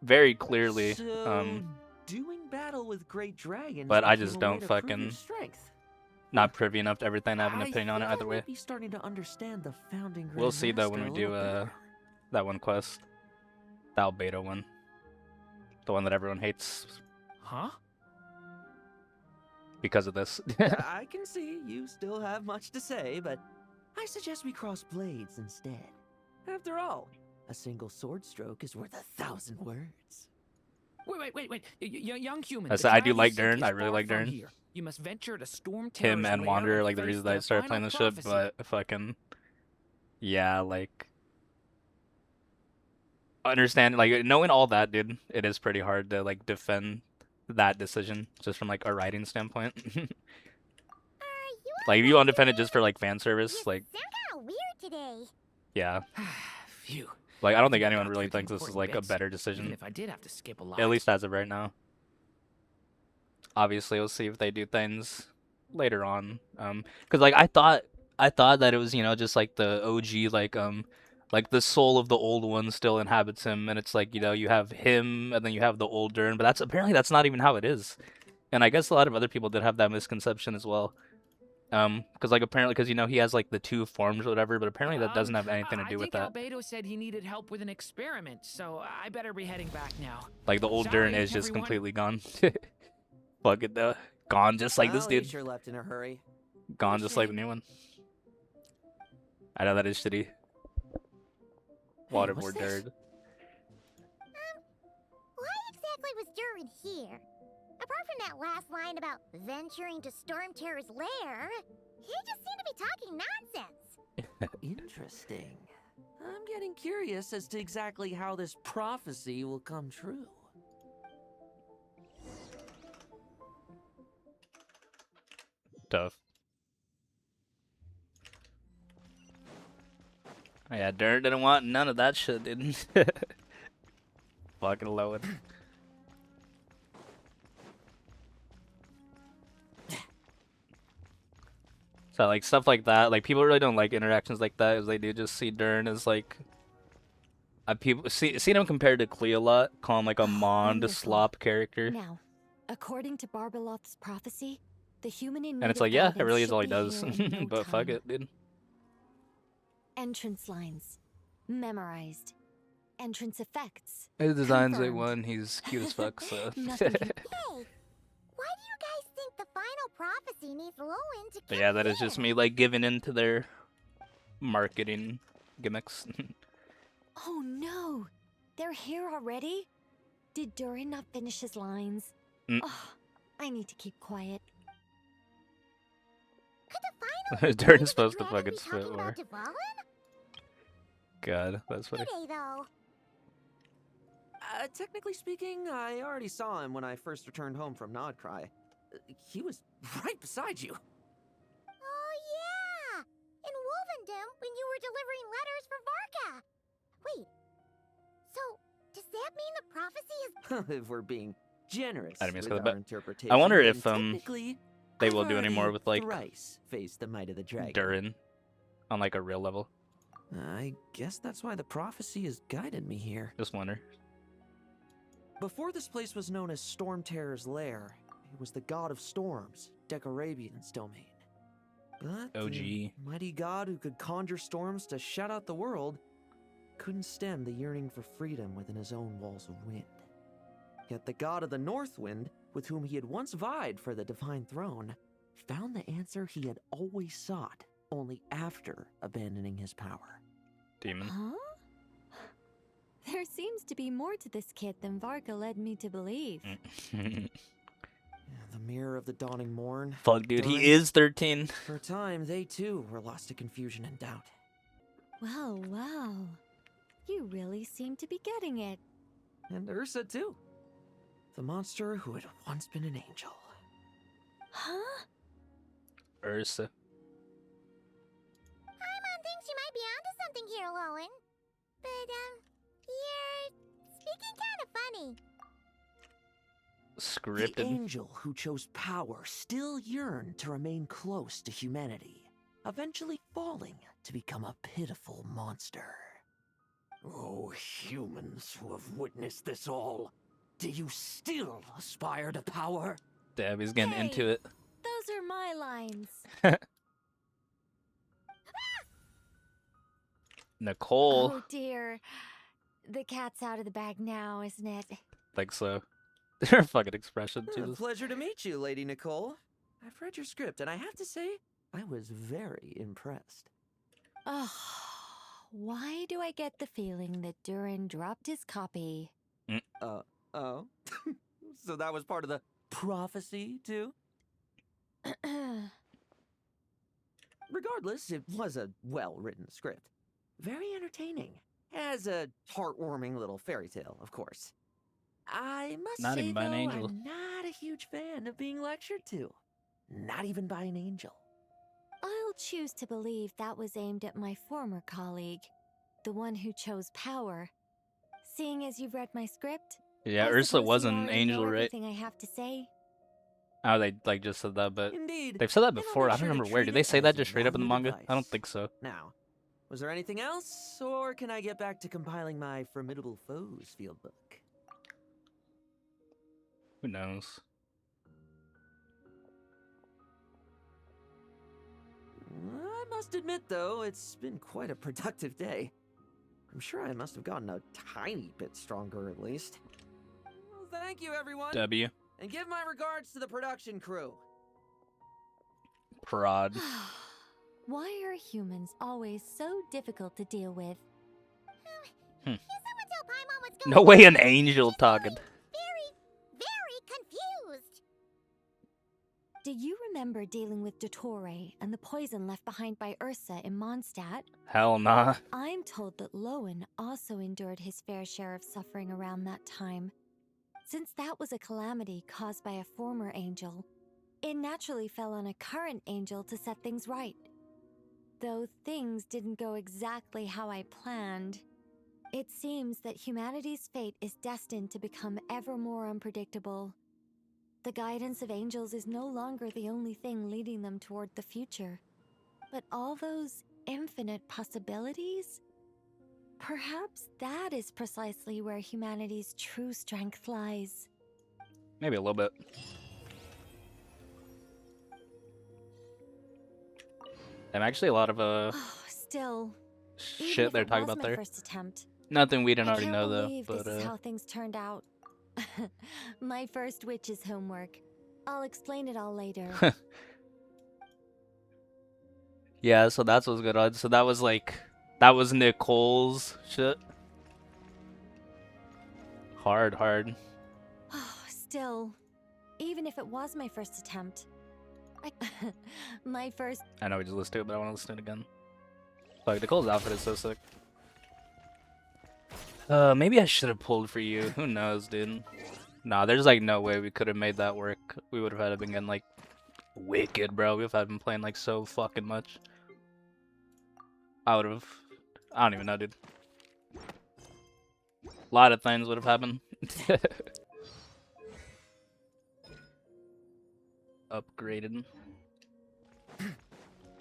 Very clearly. So, doing battle with great dragons But I became just a don't way to prove your fucking strength. not privy enough to everything to have an I opinion on it think either I way. might be starting to understand the founding Grand We'll see though when we Master a do little better. that one quest. The Albedo one. The one that everyone hates Huh? because of this. I can see you still have much to say, but I suggest we cross blades instead. After all, a single sword stroke is worth 1,000 words. Wait. Young human. I the said I do child you like seek Durin. is I really far like from Durin. here. You must venture to Storm Him Terror's and lair Wanderer, like the face reasons I started playing final this shit, prophecy. but fucking yeah, like understand like knowing all that, dude, it is pretty hard to like defend that decision just from like a writing standpoint. Are you Like if you want to defend it just for like fan service, You like sound kind of weird today. yeah. Phew. Like I don't think I anyone got really through the thinks this is important like a bits, better Even decision. if I did have to skip a lot. At least as of right now. Obviously, we'll see if they do things later on. Cause like I thought that it was, you know, just like the OG, like the soul of the old one still inhabits him, and it's like, you know, you have him and then you have the old Durin, but that's not even how it is. And I guess a lot of other people did have that misconception as well. Cause like apparently, cause you know he has like the two forms or whatever, but apparently that doesn't have anything to do with that. I think Albedo said he needed help with an experiment, so I better be heading back now. Like the old Sorry, Durin is just everyone. completely gone. Fuck it though. Gone just like this Well, you dude. sure left in a hurry. Gone just like the new one. I know that is shitty. what's Waterboard this? dirt. Why exactly was Durin here? Apart from that last line about venturing to Storm Terror's lair, he just seemed to be talking nonsense. Interesting. I'm getting curious as to exactly how this prophecy will come true. Tough. Oh, yeah, Dirt didn't want none of that shit, didn't he? Fucking Lohen. So like stuff like that, like people really don't like interactions like that, as they do just see Durin as like people see him compared to Klee a lot, call him like a Mond Wonderful. slop character, Now, according to Barbeloth's prophecy, the human in and it's need of like yeah, it guidance really is should all he be does. here in no But fuck time. it, dude. Entrance lines. Memorized. Entrance effects. His design's Confirmed. A1, he's cute as fuck, so. Nothing can- Hey, why do you guys think the final prophecy needs Lohen to But kick yeah, that is just in? me like giving in to their marketing gimmicks. Oh no! They're here already? Did Durin not finish his lines? Mm. Oh, I need to keep quiet. Could the final Durin's Lady supposed to Dragon fucking be spit talking more. about Dvalin? God, that's funny. Today, though. Technically speaking, I already saw him when I first returned home from Nodcry. He was right beside you. Oh, yeah! In Wolvendom, when you were delivering letters for Varka. Wait, so does that mean the prophecy is... If we're being generous I didn't mean to with say that, our but interpretation. I wonder and if technically, they I've will do any more already with like thrice faced the might of the dragon. Durin on like a real level. I guess that's why the prophecy has guided me here. Just wonder. Before this place was known as Storm Terror's lair, it was the god of storms, Decarabian's domain. But OG. the mighty god who could conjure storms to shut out the world couldn't stem the yearning for freedom within his own walls of wind. Yet the god of the North Wind, with whom he had once vied for the divine throne, found the answer he had always sought only after abandoning his power. Demon. Huh? There seems to be more to this kid than Varka led me to believe. The mirror of the dawning morn. Fuck, dude, Durin. he is 13. For a time, they too were lost to confusion and doubt. Well, well. You really seem to be getting it. And Ursa too. The monster who had once been an angel. Huh? Ursa. I'm on things you might be onto something here, Lohen. But, you're speaking kind of funny. The Scripted. angel who chose power still yearned to remain close to humanity, eventually falling to become a pitiful monster. Oh, humans who have witnessed this all, do you still aspire to power? Damn, he's getting Hey. into it. Those are my lines. Nicole. Oh dear. The cat's out of the bag now, isn't it? Like so. Her fucking expression, A Jesus. pleasure to meet you, Lady Nicole. I've read your script, and I have to say, I was very impressed. Oh, why do I get the feeling that Durin dropped his copy? Oh? So that was part of the prophecy, too? Regardless, it was a well-written script. Very entertaining. As a heartwarming little fairy tale, of course. I must Not say, even by an though, angel. I'm not a huge fan of being lectured to. Not even by an angel. I'll choose to believe that was aimed at my former colleague, the one who chose power. Seeing as you've read my script, Yeah, I Ursula suppose was you an already angel, know right? everything I have to say. Oh, they like just said that, but Indeed. they've said that and I'll before. make I don't sure to remember where. treat Did they it say as that just straight up in the valued manga? I don't advice. think so. Now, was there anything else, or can I get back to compiling my formidable foes field book? Who knows? I must admit, though, it's been quite a productive day. I'm sure I must have gotten a tiny bit stronger, at least. Well, thank you, everyone. W. And give my regards to the production crew. Prod. Why are humans always so difficult to deal with? Can someone tell Paimon what's going No on? way an angel talking. Very confused. Do you remember dealing with Dottore and the poison left behind by Ursa in Mondstadt? Hell nah. I'm told that Lohen also endured his fair share of suffering around that time. Since that was a calamity caused by a former angel, it naturally fell on a current angel to set things right. Though things didn't go exactly how I planned, it seems that humanity's fate is destined to become ever more unpredictable. The guidance of angels is no longer the only thing leading them toward the future. But all those infinite possibilities? Perhaps that is precisely where humanity's true strength lies. Maybe a little bit. And actually a lot of Still, even shit if they're it talking was about my there. first attempt, Nothing we didn't I already can't know though, believe but this is how things turned out. My first witch's homework. I'll explain it all later. yeah, so that's what's good on. So that was like that was Nicole's shit. Hard. Still, even if it was my first attempt, my first. I know we just listened to it, but I want to listen to it again. Like Nicole's outfit is so sick. Maybe I should have pulled for you. Who knows, dude? Nah, there's like no way we could have made that work. We would have had to been getting like wicked, bro. We would have been playing like so fucking much. I would have. I don't even know, dude. A lot of things would have happened. upgraded.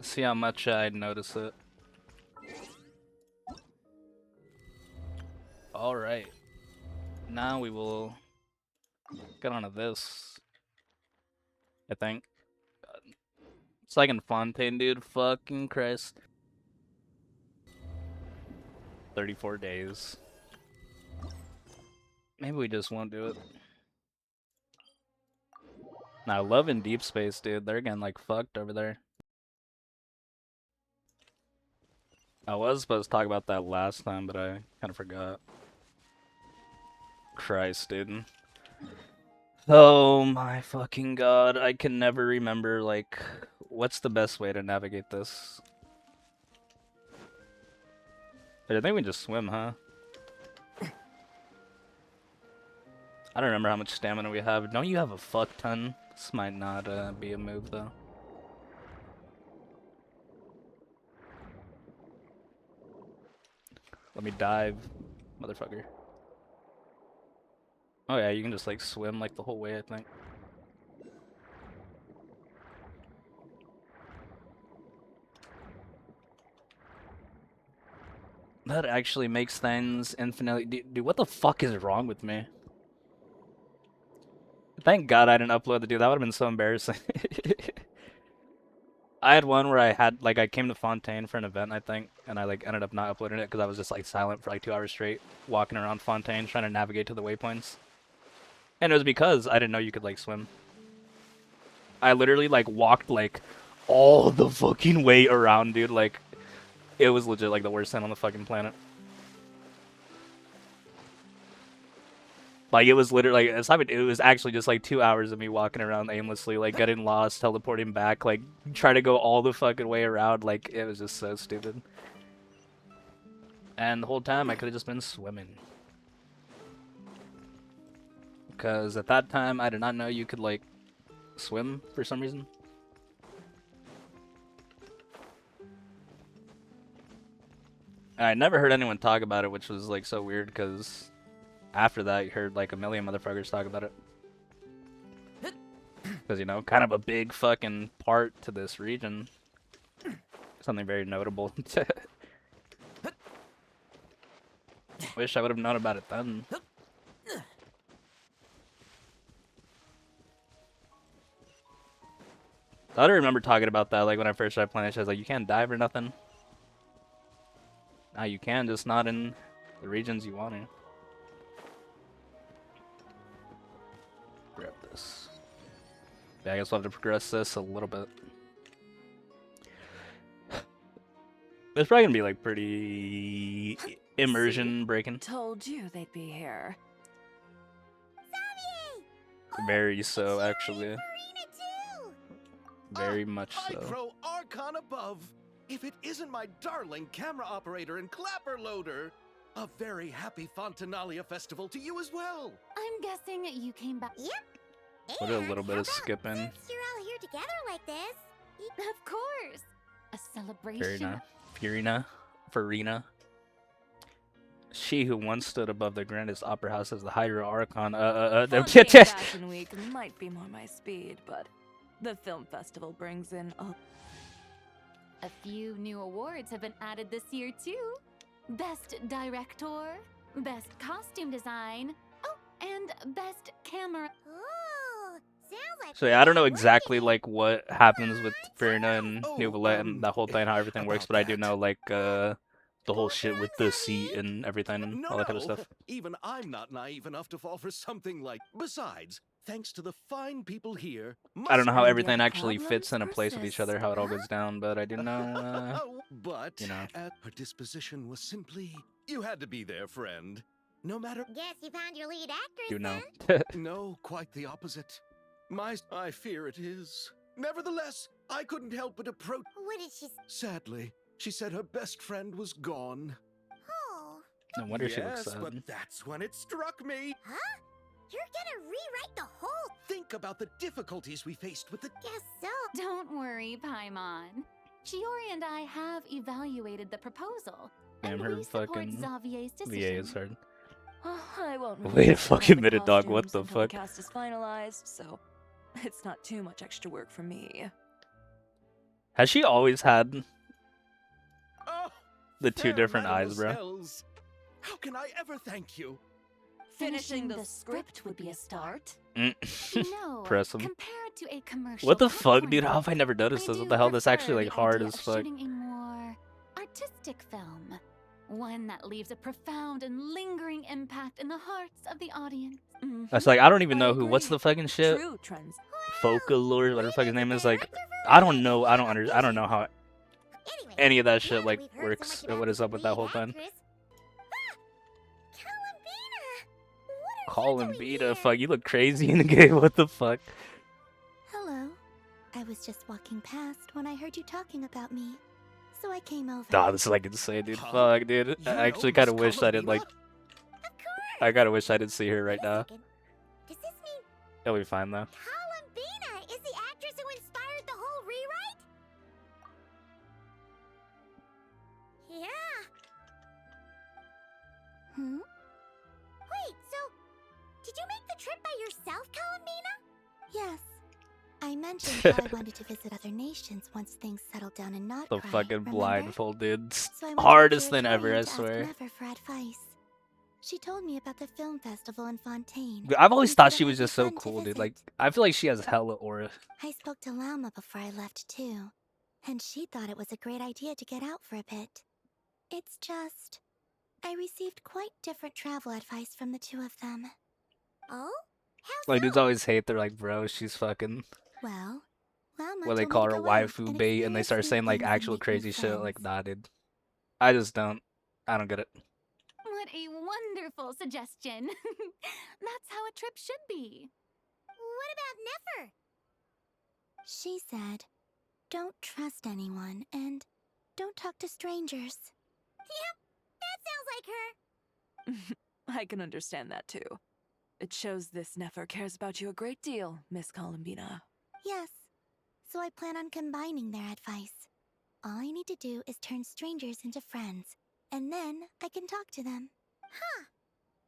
See how much I'd notice it. Alright. Now we will get onto this. I think. Second Fontaine, dude. Fucking Christ. 34 days. Maybe we just won't do it. Now, Love in Deep Space, dude. They're getting, like, fucked over there. I was supposed to talk about that last time, but I kind of forgot. Christ, dude. Oh my fucking god. I can never remember, like, what's the best way to navigate this? But I think we just swim, huh? I don't remember how much stamina we have. Don't you have a fuck ton? This might not be a move, though. Let me dive, motherfucker. Oh yeah, you can just like swim like the whole way, I think. That actually makes things infinitely... Dude, what the fuck is wrong with me? Thank God I didn't upload the dude. That would have been so embarrassing. I had one where I came to Fontaine for an event, I think, and I like ended up not uploading it because I was just like silent for like 2 hours straight, walking around Fontaine trying to navigate to the waypoints. And it was because I didn't know you could like swim. I literally like walked like all the fucking way around, dude. Like it was legit like the worst thing on the fucking planet. Like, it was literally, like, it was actually just, like, 2 hours of me walking around aimlessly, like, getting lost, teleporting back, like, trying to go all the fucking way around, like, it was just so stupid. And the whole time, I could have just been swimming. Because at that time, I did not know you could, like, swim for some reason. And I never heard anyone talk about it, which was, like, so weird, because... After that, you heard like a million motherfuckers talk about it. Because, you know, kind of a big fucking part to this region. Something very notable. Wish I would have known about it then. I don't remember talking about that, like, when I first started playing. I was like, you can't dive or nothing. Now you can, just not in the regions you want to. Grab this. Yeah, I guess we'll have to progress this a little bit. It's probably gonna be like pretty immersion breaking. Told you they'd be here. Very so, actually. Very much so. Micro Archon above. If it isn't my darling camera operator and clapper loader. A very happy Fontanalia festival to you as well. I'm guessing you came back. Yep. What a little bit of skipping. Since you're all here together like this. Of course. A celebration. Farina. She who once stood above the grandest opera house as the Hydro Archon. Fashion Week might be more my speed, but the film festival brings in a few new awards have been added this year too. Best Director, Best Costume Design, oh, and Best Camera. Ooh, sounds like So yeah, I don't know exactly like what happens with Farina and Nouvelle and that whole thing, how everything works, but I do know like the whole shit with the seat and everything and all that kind of stuff. Even I'm not naive enough to fall for something like. Besides, thanks to the fine people here. I don't know how everything actually fits in a place with each other, how it all goes down, but I do know, but you know. Her disposition was simply, you had to be there, friend. No matter. Guess you found your lead actress. You know. No, quite the opposite. I fear it is. Nevertheless, I couldn't help but approach. What did she? Sadly, she said her best friend was gone. Oh. No wonder she looks Yes, sad. but that's when it struck me. Huh? You're gonna rewrite the whole. Think about the difficulties we faced with the. Guess so. Don't worry, Paimon. Shiori and I have evaluated the proposal. Damn, and her we support fucking Xavier's decision. VA is hard. I won't. Wait a fucking minute, dog. What the until fuck? The cast is finalized, so It's not too much extra work for me. Has she always had Oh, the two fair different eyes, bro? mademoiselles. How can I ever thank you? Finishing the script would be a start. No, Press 'em. compared to a commercial. What the fuck, popcorn dude? How film, have I never noticed I this? What do the hell? That's actually prefer like the hard idea as of fuck. shooting a more artistic film, one that leaves a profound and lingering impact in the hearts of the audience. That's like, I don't even know who. What's the fucking shit? True trends. Folklore, whatever the fuck his name is. Like, I don't know. I don't know how Anyway, any of that now shit that like we've heard so works much or about what is this up with that whole lead thing. actress- Columbina! What are you doing Beta, here? fuck, you look crazy in the game. What the fuck? Hello. I was just walking past when I heard you talking about me, so I came over. Nah, this is like insane, dude. Huh? Fuck, dude. You I know actually kind of Miss wish I did like. Of course! I kind of wish I did see her right Wait a now. second. Does this mean It'll be fine though. Columbina is the actress who inspired the whole rewrite? Yeah. Hmm? Wait, so did you make the trip by yourself, Columbina? Yes. I mentioned how I wanted to visit other nations once things settled down in Nodcry, The fucking remember? blindfold, dude. So I went to Hardest the thing ever, I curatorium to ask swear. Never for advice. She told me about the film festival in Fontaine. I've always and thought said she it was might be just so fun to cool, dude. visit. Like, I feel like she has hella aura. I spoke to Lama before I left too, and she thought it was a great idea to get out for a bit. It's just, I received quite different travel advice from the two of them. Oh? How Like, dudes so? always hate. They're like, bro, she's fucking. Well, Lama What they told me call to her go out waifu and bait, and they experience start new saying like things and actual make new crazy shit. Like, friends. nah, dude. I just don't. I don't get it. What a wonderful suggestion. That's how a trip should be. What about Nefer? She said, don't trust anyone and don't talk to strangers. Yep, that sounds like her. I can understand that too. It shows this Nefer cares about you a great deal, Miss Columbina. Yes, so I plan on combining their advice. All I need to do is turn strangers into friends, and then I can talk to them. Huh.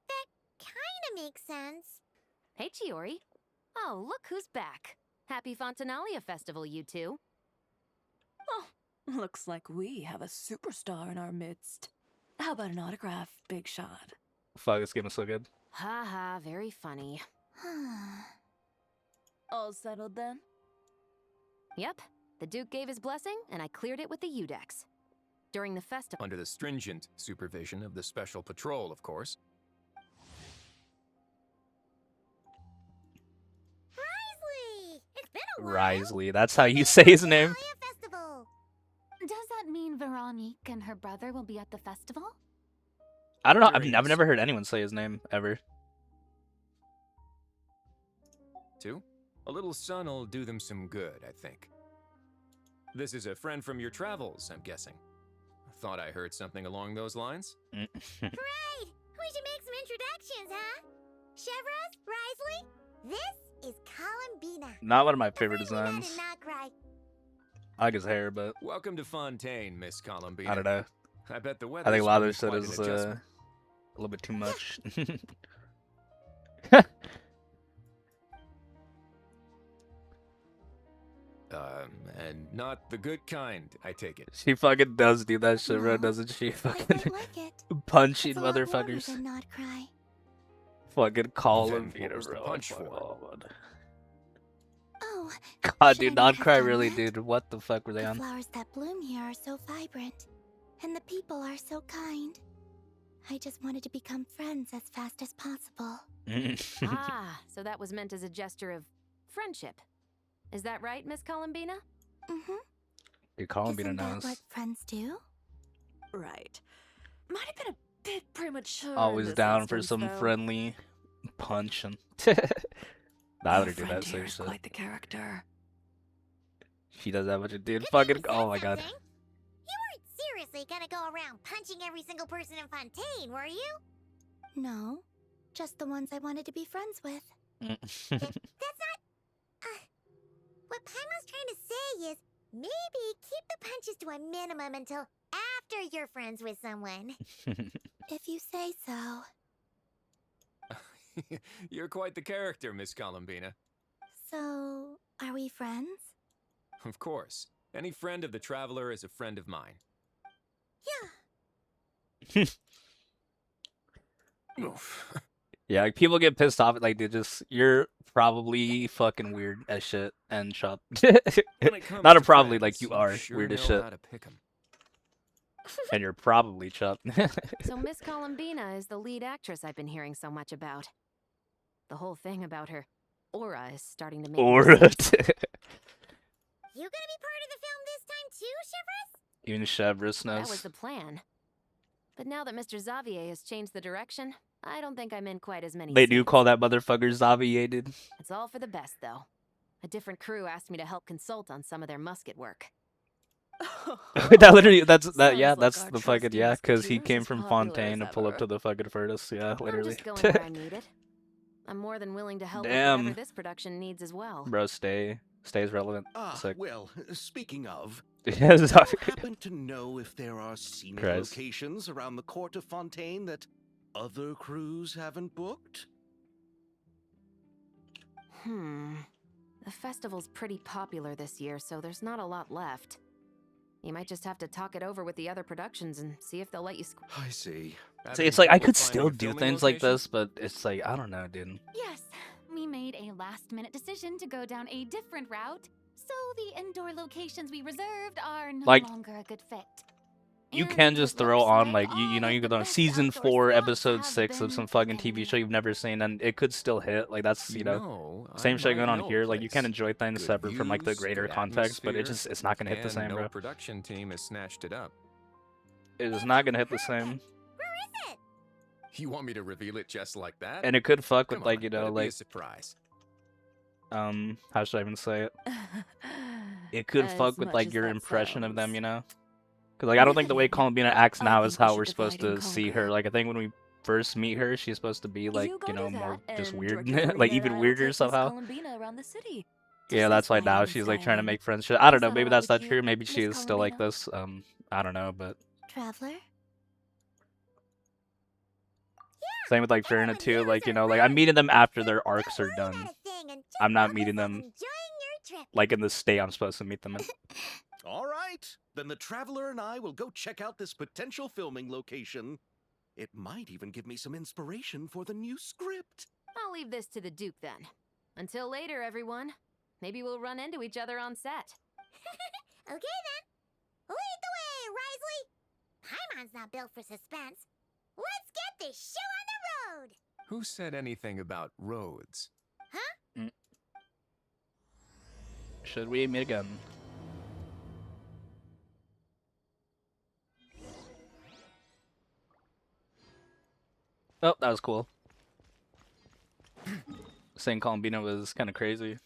That kinda makes sense. Hey, Chiori. Oh, look who's back. Happy Fontanalia Festival, you two. Oh, looks like we have a superstar in our midst. How about an autograph, Big Shot? Fuck, this game is so good. Haha, very funny. All settled then? Yep, the Duke gave his blessing, and I cleared it with the Udex. During the festival. Under the stringent supervision of the Special Patrol, of course. Risley! It's been a while. Risley, that's how you say his name. Festival. Does that mean Veronique and her brother will be at the festival? I don't know. During I've this- never heard anyone say his name ever. 2. A little sun'll do them some good, I think. This is a friend from your travels, I'm guessing. Thought I heard something along those lines. Right! We should make some introductions, huh? Chevros, Risley, this is Columbina. Not one of my favorite Friend we met in designs. Nodcry. I like his hair, but Welcome to Fontaine, Miss Columbina. I don't know. I bet the weather. I think a lot of this shit is a adjustment. little bit too much. And not the good kind, I take it. She fucking does do that shit, bro, No, doesn't she? I Fucking quite like it. punching It's a lot warmer motherfuckers. than Nodcry. Fucking call Then him, what Peter, was the bro. punch Fuck, for? oh, man. Oh, God, should dude, I not not have cry, done really, that? dude. What the fuck were they the on? flowers that bloom here are so vibrant, and the people are so kind. I just wanted to become friends as fast as possible. Ah, so that was meant as a gesture of friendship. Is that right, Miss Columbina? Mm-hmm. Dude, Columbina Isn't that knows. what friends do? Right. Might have been a bit premature. in Always this down for instance, some though. friendly punch and. Nah, I Your would do friend that here same is shit. quite the character. She does that much, dude. Good Fucking. thing we Oh said my god. something. You weren't seriously gonna go around punching every single person in Fontaine, were you? No, just the ones I wanted to be friends with. That's not... what Paimon's trying to say is, maybe keep the punches to a minimum until after you're friends with someone. If you say so. You're quite the character, Miss Columbina. So, Are we friends? Of course. Any friend of the Traveler is a friend of mine. Yeah. Oof. Yeah, like, people get pissed off. Like, you're probably fucking weird as shit and shut. Not a probably, like, you are sure weird as know shit. how to pick 'em. And you're probably Chup. So Miss Columbina is the lead actress I've been hearing so much about. The whole thing about her aura is starting to make more Aura. sense. You gonna be part of the film this time too, Shivers? Even Chevrolet That was knows. the plan. But now that Mr. Xavier has changed the direction, I don't think I'm in quite as many They do scenes. call that motherfucker Xaviated. It's all for the best, though. A different crew asked me to help consult on some of their musket work. That literally, that's Sounds yeah, like that's our the fucking, trusty yeah, because he musketeers came as from popular Fontaine to as pull up ever. to the fucking furnace. Yeah, I'm literally. just going where I'm needed. I'm more than willing to help with whatever Damn. this production needs as well. Bro, stays relevant. Sick. Well, speaking of, Yeah, do you sorry. happen to know if there are scenic Christ. locations around the court of Fontaine that other crews haven't booked? The festival's pretty popular this year, so there's not a lot left. You might just have to talk it over with the other productions and see if they'll let you I see. See, it's like, I could still do things like this, but it's like, I don't know, dude. Yes, we made a last-minute decision to go down a different route, so the indoor locations we reserved are no Like, longer a good fit. You can just throw on, like, you know, you could on season 4, episode 6 of some fucking TV show you've never seen, and it could still hit. Like, that's, you know, same shit going on here. Like, you can enjoy things separate from, like, the greater context, but it's not gonna hit the same, no bro. production team has snatched it up. It is not gonna hit the same. You want me to reveal it just like that? And it could fuck with, Come like, on, you know, let it be a like, surprise. how should I even say it? It could As fuck with, much like, as your that impression of them, sounds. you know? Because, like, I don't think the way Columbina acts I now think is we how should we're supposed divide to and see her. conquer. Like, I think when we first meet her, she's supposed to be, like, You go you know, do more that, just and weird. Director Like, Farina even and I will weirder take Miss somehow. Columbina around the city. Yeah, Just that's why this way, now Miss she's, like, trying to Diamond. make friends. I don't Is know, that maybe all that's right not with true. you, Maybe Miss she is still like Columbina? this. I don't know, but Traveler? same with, like, Farina, too. Like, you know, like, I'm meeting them after their arcs are done. I'm not meeting them, like, in the state I'm supposed to meet them in. All right, then the Traveler and I will go check out this potential filming location. It might even give me some inspiration for the new script. I'll leave this to the Duke then. Until later, everyone. Maybe we'll run into each other on set. Okay then. Lead the way, Risley. Paimon's not built for suspense. Let's get this show on the road. Who said anything about roads? Huh? Should we meet again? Oh, that was cool. Saying Columbina was kind of crazy.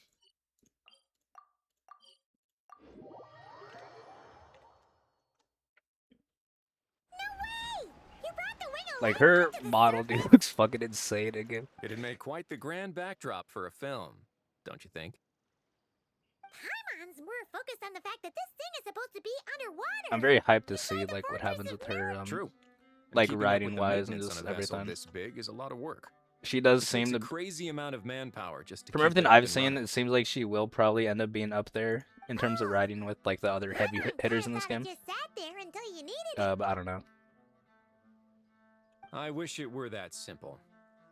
Like, her model, dude, looks fucking insane again. It'd make quite the grand backdrop for a film, don't you think? Paimon's more focused on the fact that this thing is supposed to be underwater. I'm very hyped to see, like, what happens with her, True. And like, keeping up with writing the wise and maintenance just on a vessel everything. this big is a lot of work. She does It seem takes to, a crazy amount of manpower just to from keep everything it up I've and seen, running. it seems like she will probably end up being up there in terms of writing with, like, the other heavy hitters in this game. Just sat there until you needed it. But I don't know. I wish it were that simple.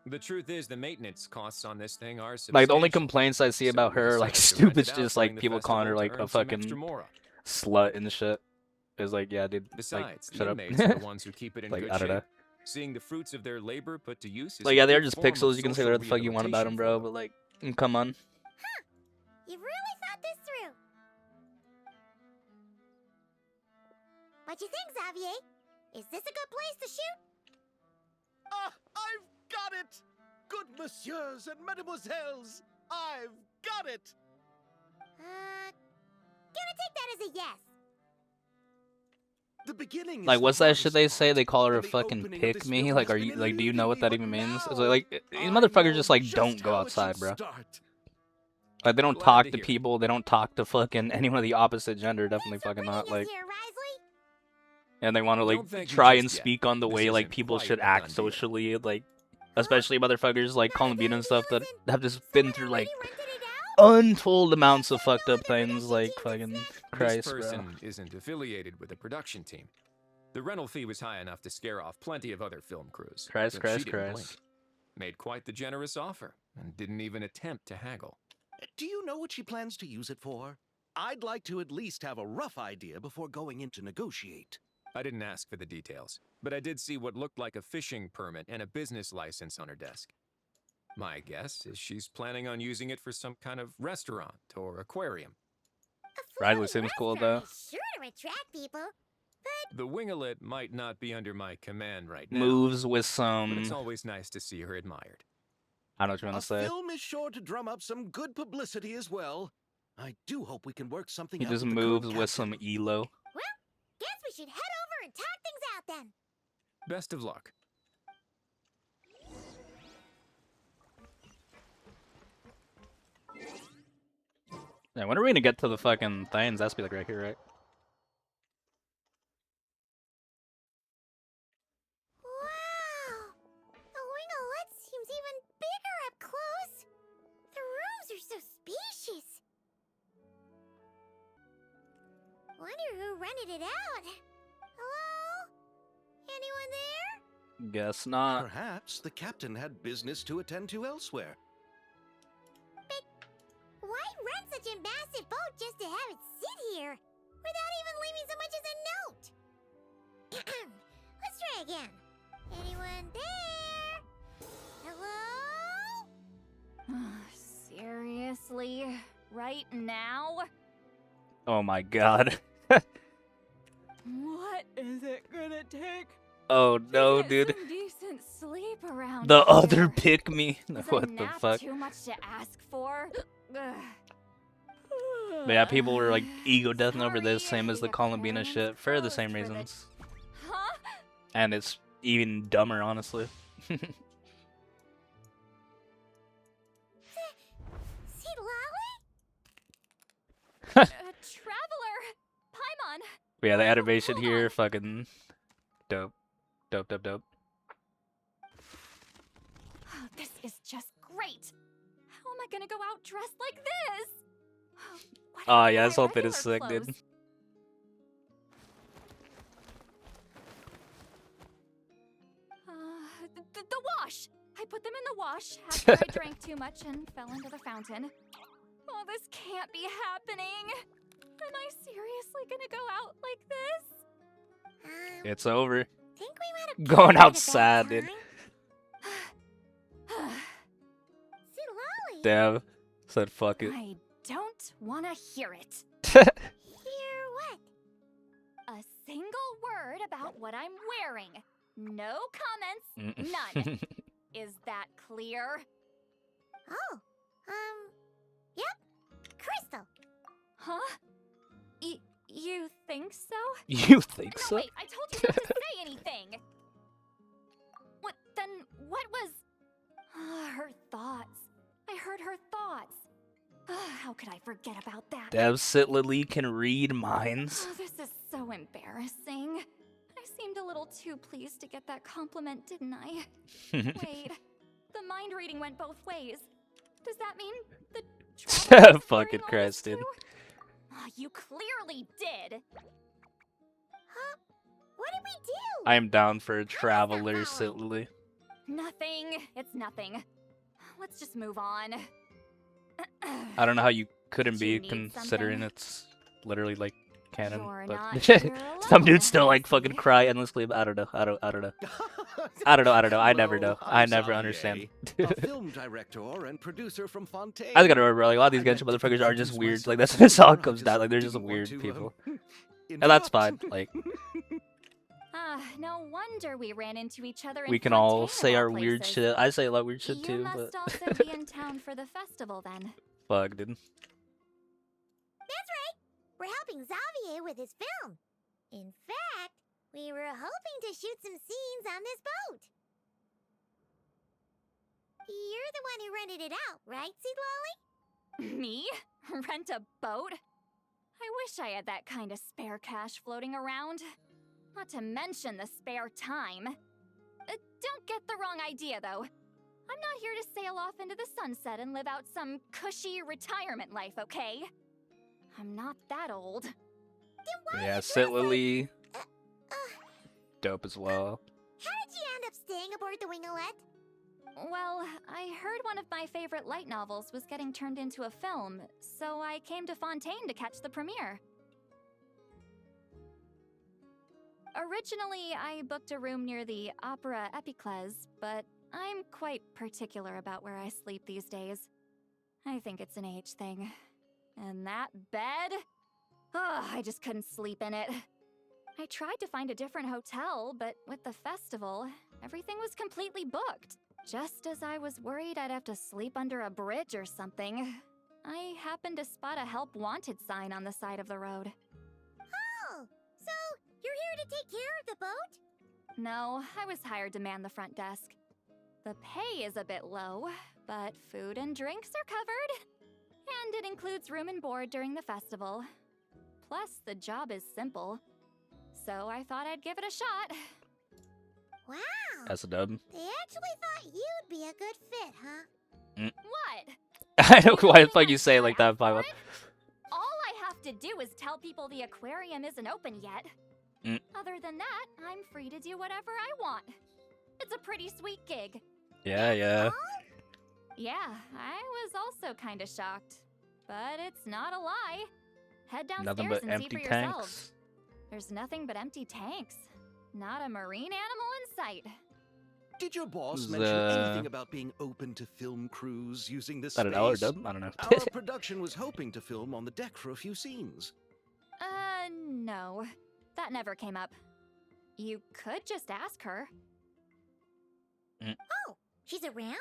The truth is, the maintenance costs on this thing are Like, the only substantial. complaints I see So about we her, like, decided to rent stupid's it out just, during like, the people calling her, festival like, to a earn some fucking extra mora. slut and shit. Is like, yeah, dude. Besides, like, shut the up. inmates are the ones who keep it in Like, good I don't shape. know. Seeing the fruits of their labor put to use is Like, a yeah, they're good just form of pixels. You can say social whatever the fuck you want about them, bro. But, like, come on. You've really thought this through. What you think, Xavier? Is this a good place to shoot? Ah, I've got it! Good messieurs and mesdemoiselles, I've got it! Gonna take that as a yes. The beginning is Like, what's that hardest shit they part, say? They call her a and the fucking opening of pick this me? film Like, has are been you, like, do you know what that even illegally, means? but It's like now these I motherfuckers know just, like, just don't go how it outside, should bro. start. Like, they don't Glad talk to to hear it. people. They don't talk to fucking anyone of the opposite gender. Definitely fucking not. Bringing us Like, here, Risley. and they want to, like, Don't thank me try and just yet. speak on the This way, like, isn't people quite should a act done deal. socially. Like, especially motherfuckers like Columbina and stuff that have just been through, like, untold amounts of fucked up things, like fucking Christ, This person bro. isn't affiliated with the production team. The rental fee was high enough to scare off plenty of other film crews. Christ, but she Christ, didn't Christ. blink. Made quite the generous offer and didn't even attempt to haggle. Do you know what she plans to use it for? I'd like to at least have a rough idea before going in to negotiate. I didn't ask for the details, but I did see what looked like a fishing permit and a business license on her desk. My guess is she's planning on using it for some kind of restaurant or aquarium. Riley seems cool though. Sure to attract people. The winglet might not be under my command right now. Moves with But some. it's always nice to see her admired. I don't know what you want to say. Film is sure to drum up some good publicity as well. I do hope we can work something He out. just with the moves current with some elo. Well, guess we should head over and talk things out then. Best of luck. Yeah, when are we gonna get to the fucking things? That's be like right here, right? Wow! The winglet seems even bigger up close. The rooms are so spacious. Wonder who rented it out. Hello? Anyone there? Guess not. Perhaps the captain had business to attend to elsewhere. Why rent such a massive boat just to have it sit here without even leaving so much as a note? Let's try again. Anyone there? Hello? Seriously? Right now? Oh my god. What is it gonna take? Oh no, to get dude. some decent sleep around The here? other pick me. Is What a the nap fuck? too much to ask for? Ugh. But yeah, people were like ego deathing over this, same as the Columbina shit, for the same reasons. Huh? And it's even dumber, honestly. See Lolly? Traveler! Paimon! But yeah, the animation here, fucking dope. Dope, dope, dope. Oh, this is just great! How am I gonna go out dressed like this? What if Oh I yeah, wear this whole bit is regular sick, dude. clothes? The wash! I put them in the wash after I drank too much and fell into the fountain. Oh, this can't be happening! Am I seriously gonna go out like this? It's over. Think we might have Going planned it outside, at dude. that time? See Lolly? Dev said fuck it. I don't wanna hear it. Hear what? A single word about what I'm wearing. No comments, Mm-mm. none. Is that clear? Oh, yep. Crystal. Huh? You think so? You think No, so? wait, I told you not to say anything. What, then what was... her thoughts. I heard her thoughts. How could I forget about that? Dev Sitlily can read minds. Oh, this is so embarrassing. I seemed a little too pleased to get that compliment, didn't I? Wait, the mind reading went both ways. Does that mean the traveler was Fucking hearing all Christ, this dude. too? Oh, you clearly did. Huh? What did we do? I am down for a traveler, Sitlily. Nothing. It's nothing. Let's just move on. I don't know how you couldn't Do you be, need considering something? it's literally like canon. You're But not sure some alone, dudes still like I fucking see. cry endlessly. But I don't know. I don't know. I don't know. I never know. Hello, I I'm never Xavier, understand. a film director and producer from Fontaine. I just gotta remember, like, a lot of these I'd Genshin like to motherfuckers are just introduce weird. Like, myself that's how it before. comes I down. Like, they're just didn't want weird to, people. And interrupt. that's fine. Like, No wonder we ran into each other in we can all Fontaine, say of our all weird places. shit. I say a lot of weird shit You too, must but also be in town for the festival then. fuck, dude. That's right. We're helping Xavier with his film. In fact, we were hoping to shoot some scenes on this boat. You're the one who rented it out, right, Seed Lolly? Me? Rent a boat? I wish I had that kind of spare cash floating around. Not to mention the spare time. Don't get the wrong idea, though. I'm not here to sail off into the sunset and live out some cushy retirement life, okay? I'm not that old. Yeah, Sit Lily. Dope as well. How did you end up staying aboard the Winglet? Well, I heard one of my favorite light novels was getting turned into a film, so I came to Fontaine to catch the premiere. Originally, I booked a room near the Opera Epiclese, but I'm quite particular about where I sleep these days. I think it's an age thing. And that bed? Ugh, I just couldn't sleep in it. I tried to find a different hotel, but with the festival, everything was completely booked. Just as I was worried I'd have to sleep under a bridge or something, I happened to spot a help wanted sign on the side of the road. Oh, so you're here to take care of the boat? No, I was hired to man the front desk. The pay is a bit low, but food and drinks are covered. And it includes room and board during the festival. Plus, the job is simple. So I thought I'd give it a shot. Wow. That's a dub. They actually thought you'd be a good fit, huh? What? I don't know why the fuck you say it like that, Papa. All I have to do is tell people the aquarium isn't open yet. Other than that, I'm free to do whatever I want. It's a pretty sweet gig. Yeah. Yeah, I was also kind of shocked. But it's not a lie. Head downstairs Nothing but and see empty for tanks. yourselves. There's nothing but empty tanks. Not a marine animal in sight. Did your boss Who's, mention anything about being open to film crews using this That an hour space? dub? I don't know. Our production was hoping to film on the deck for a few scenes. No. That never came up. You could just ask her. Oh, she's around?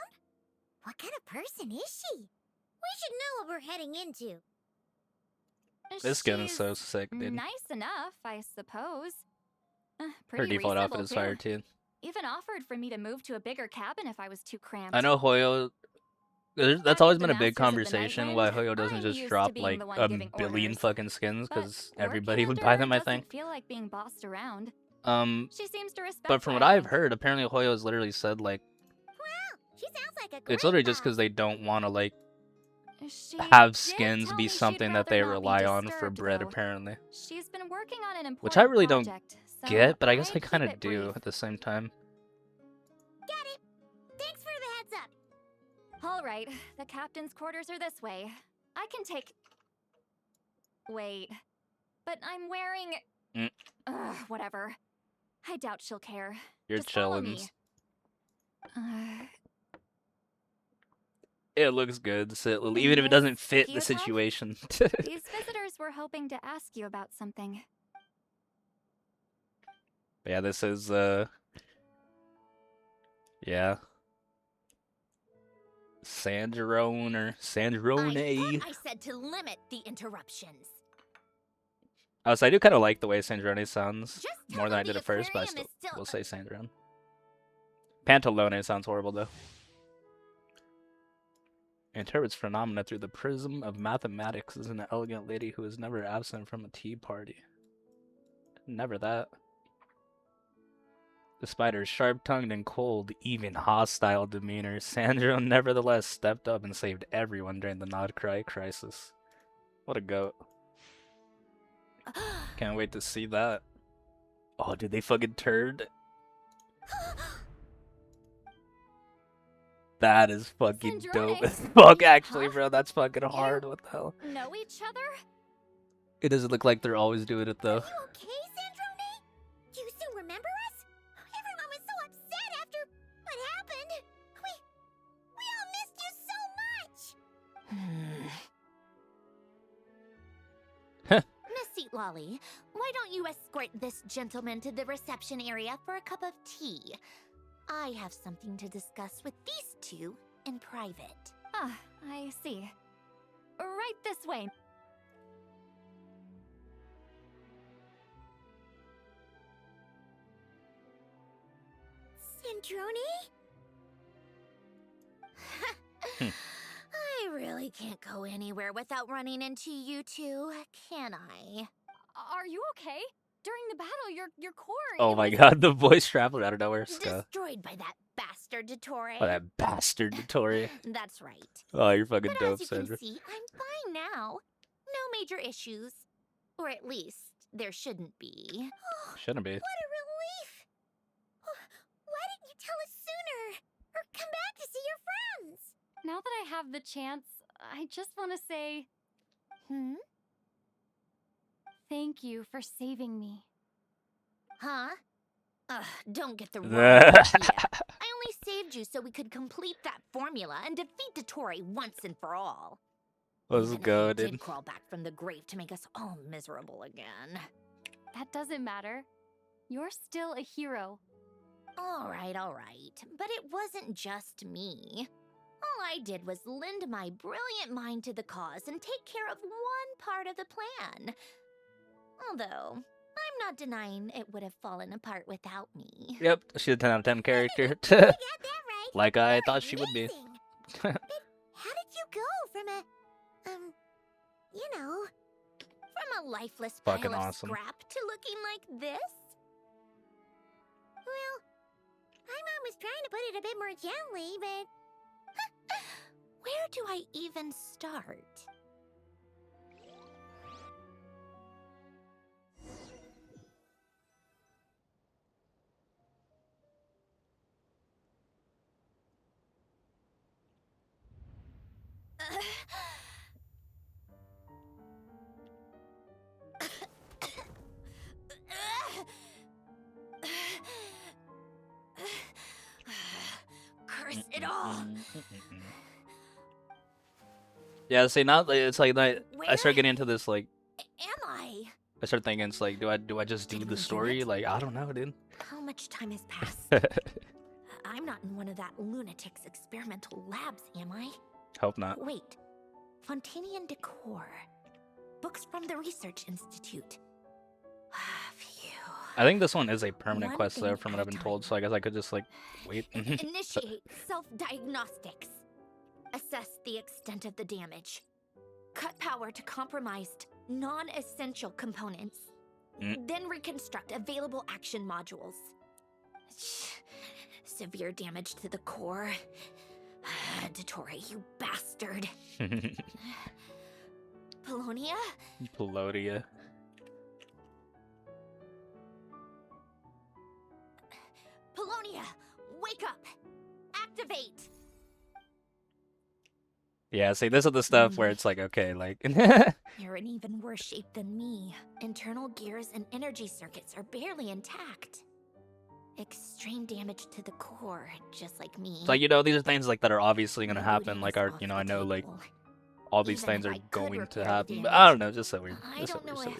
What kind of person is she? We should know what we're heading into. This skin is She's so sick, dude. Nice enough, I suppose. Her Pretty default outfit reasonable, is fire too. Even offered for me to move to a bigger cabin if I was too cramped. I know Hoyo. That's always been a big Masters of the conversation why Nightwind, Hoyo doesn't I'm just used to drop being like the one a giving billion orders. fucking skins But because working everybody would under buy her them. I doesn't think. feel like being bossed around. She seems to respect But from what I've heard, apparently Hoyo has literally said like She sounds like a great it's literally just boss. because they don't want to like She have did skins tell be me she'd something that they rather not be rely on for disturbed, bread. though. Apparently, She's been working on an important which I really don't project, so get, but I guess I I'd kind keep of it do brief. at the same time. Got it. Thanks for the heads up. All right, the captain's quarters are this way. I can take... Wait, but I'm wearing... Ugh, whatever. I doubt she'll care. You're Just follow chillin'. me. It looks good, even if it Miss doesn't fit the Pietov? situation. These visitors were hoping to ask you about something. Yeah, this is yeah. Sandrone or Sandrone. I said to limit the interruptions. So I do kind of like the way Sandrone sounds Just more tell than I me did the at first, but I aquarium still is still will say Sandrone. Pantalone sounds horrible though. Interprets phenomena through the prism of mathematics is an elegant lady who is never absent from a tea party. Never that. Despite her sharp-tongued and cold, even hostile demeanor, Sandro nevertheless stepped up and saved everyone during the Nodcry crisis. What a goat. Can't wait to see that. Oh, did they fucking turd? That is fucking dope as fuck, actually, bro. That's fucking hard. What the hell? Know each other? It doesn't look like they're always doing it, though. Okay, Sandrone? Do you still remember us? Everyone was so upset after what happened. We all missed you so much. Miss Seat Lolly, why don't you escort this gentleman to the reception area for a cup of tea? I have something to discuss with these two in private. Ah, I see. Right this way. Sandrone? I really can't go anywhere without running into you two, can I? Are you okay? during the battle, your core. Oh it my was god, the voice traveled out of nowhere. Ska. Destroyed by that bastard Dottore. Oh, that bastard Tori. That's right. Oh, you're fucking But dope, as you can Sandra. see, I'm fine now. No major issues. Or at least, there shouldn't be. Oh, Shouldn't be. what a relief! Why didn't you tell us sooner? Or come back to see your friends? Now that I have the chance, I just want to say thank you for saving me. Huh? Don't get the wrong idea. I only saved you so we could complete that formula and defeat Dottore once and for all. Let's Even if go, he dude. did crawl back from the grave to make us all miserable again. That doesn't matter. You're still a hero. All right. But it wasn't just me. All I did was lend my brilliant mind to the cause and take care of one part of the plan. Although, I'm not denying it would have fallen apart without me. Yep, she's a 10 out of 10 character. You got that right. Like I You're thought she would be. amazing. But how did you go from a, from a lifeless Fucking pile of awesome. scrap to looking like this? Well, my mom was trying to put it a bit more gently, but where do I even start? Curse it all! Yeah, see, now it's like I start getting into this, like, Am I? I start thinking it's like, do I just do the story? Like, I don't know, dude. How much time has passed? I'm not in one of that lunatic's experimental labs, am I? Hope not. Wait. Fontanian Decor. Books from the Research Institute. Phew. I think this one is a permanent One quest, though, thing from at what a I've been told, so I guess I could just, like, wait. Initiate self-diagnostics. Assess the extent of the damage. Cut power to compromised, non-essential components. Then reconstruct available action modules. Severe damage to the core. Dottore, you bastard. Polonia? Pelodia. Polonia, wake up! Activate! Yeah, see, this is the stuff where it's like, okay, like... You're in even worse shape than me. Internal gears and energy circuits are barely intact. Extreme damage to the core, just like me. It's like, you know, these are things like that are obviously gonna happen. Like, you know, I know, like, all these things are going to happen. But I don't know, just so weird. I don't know if...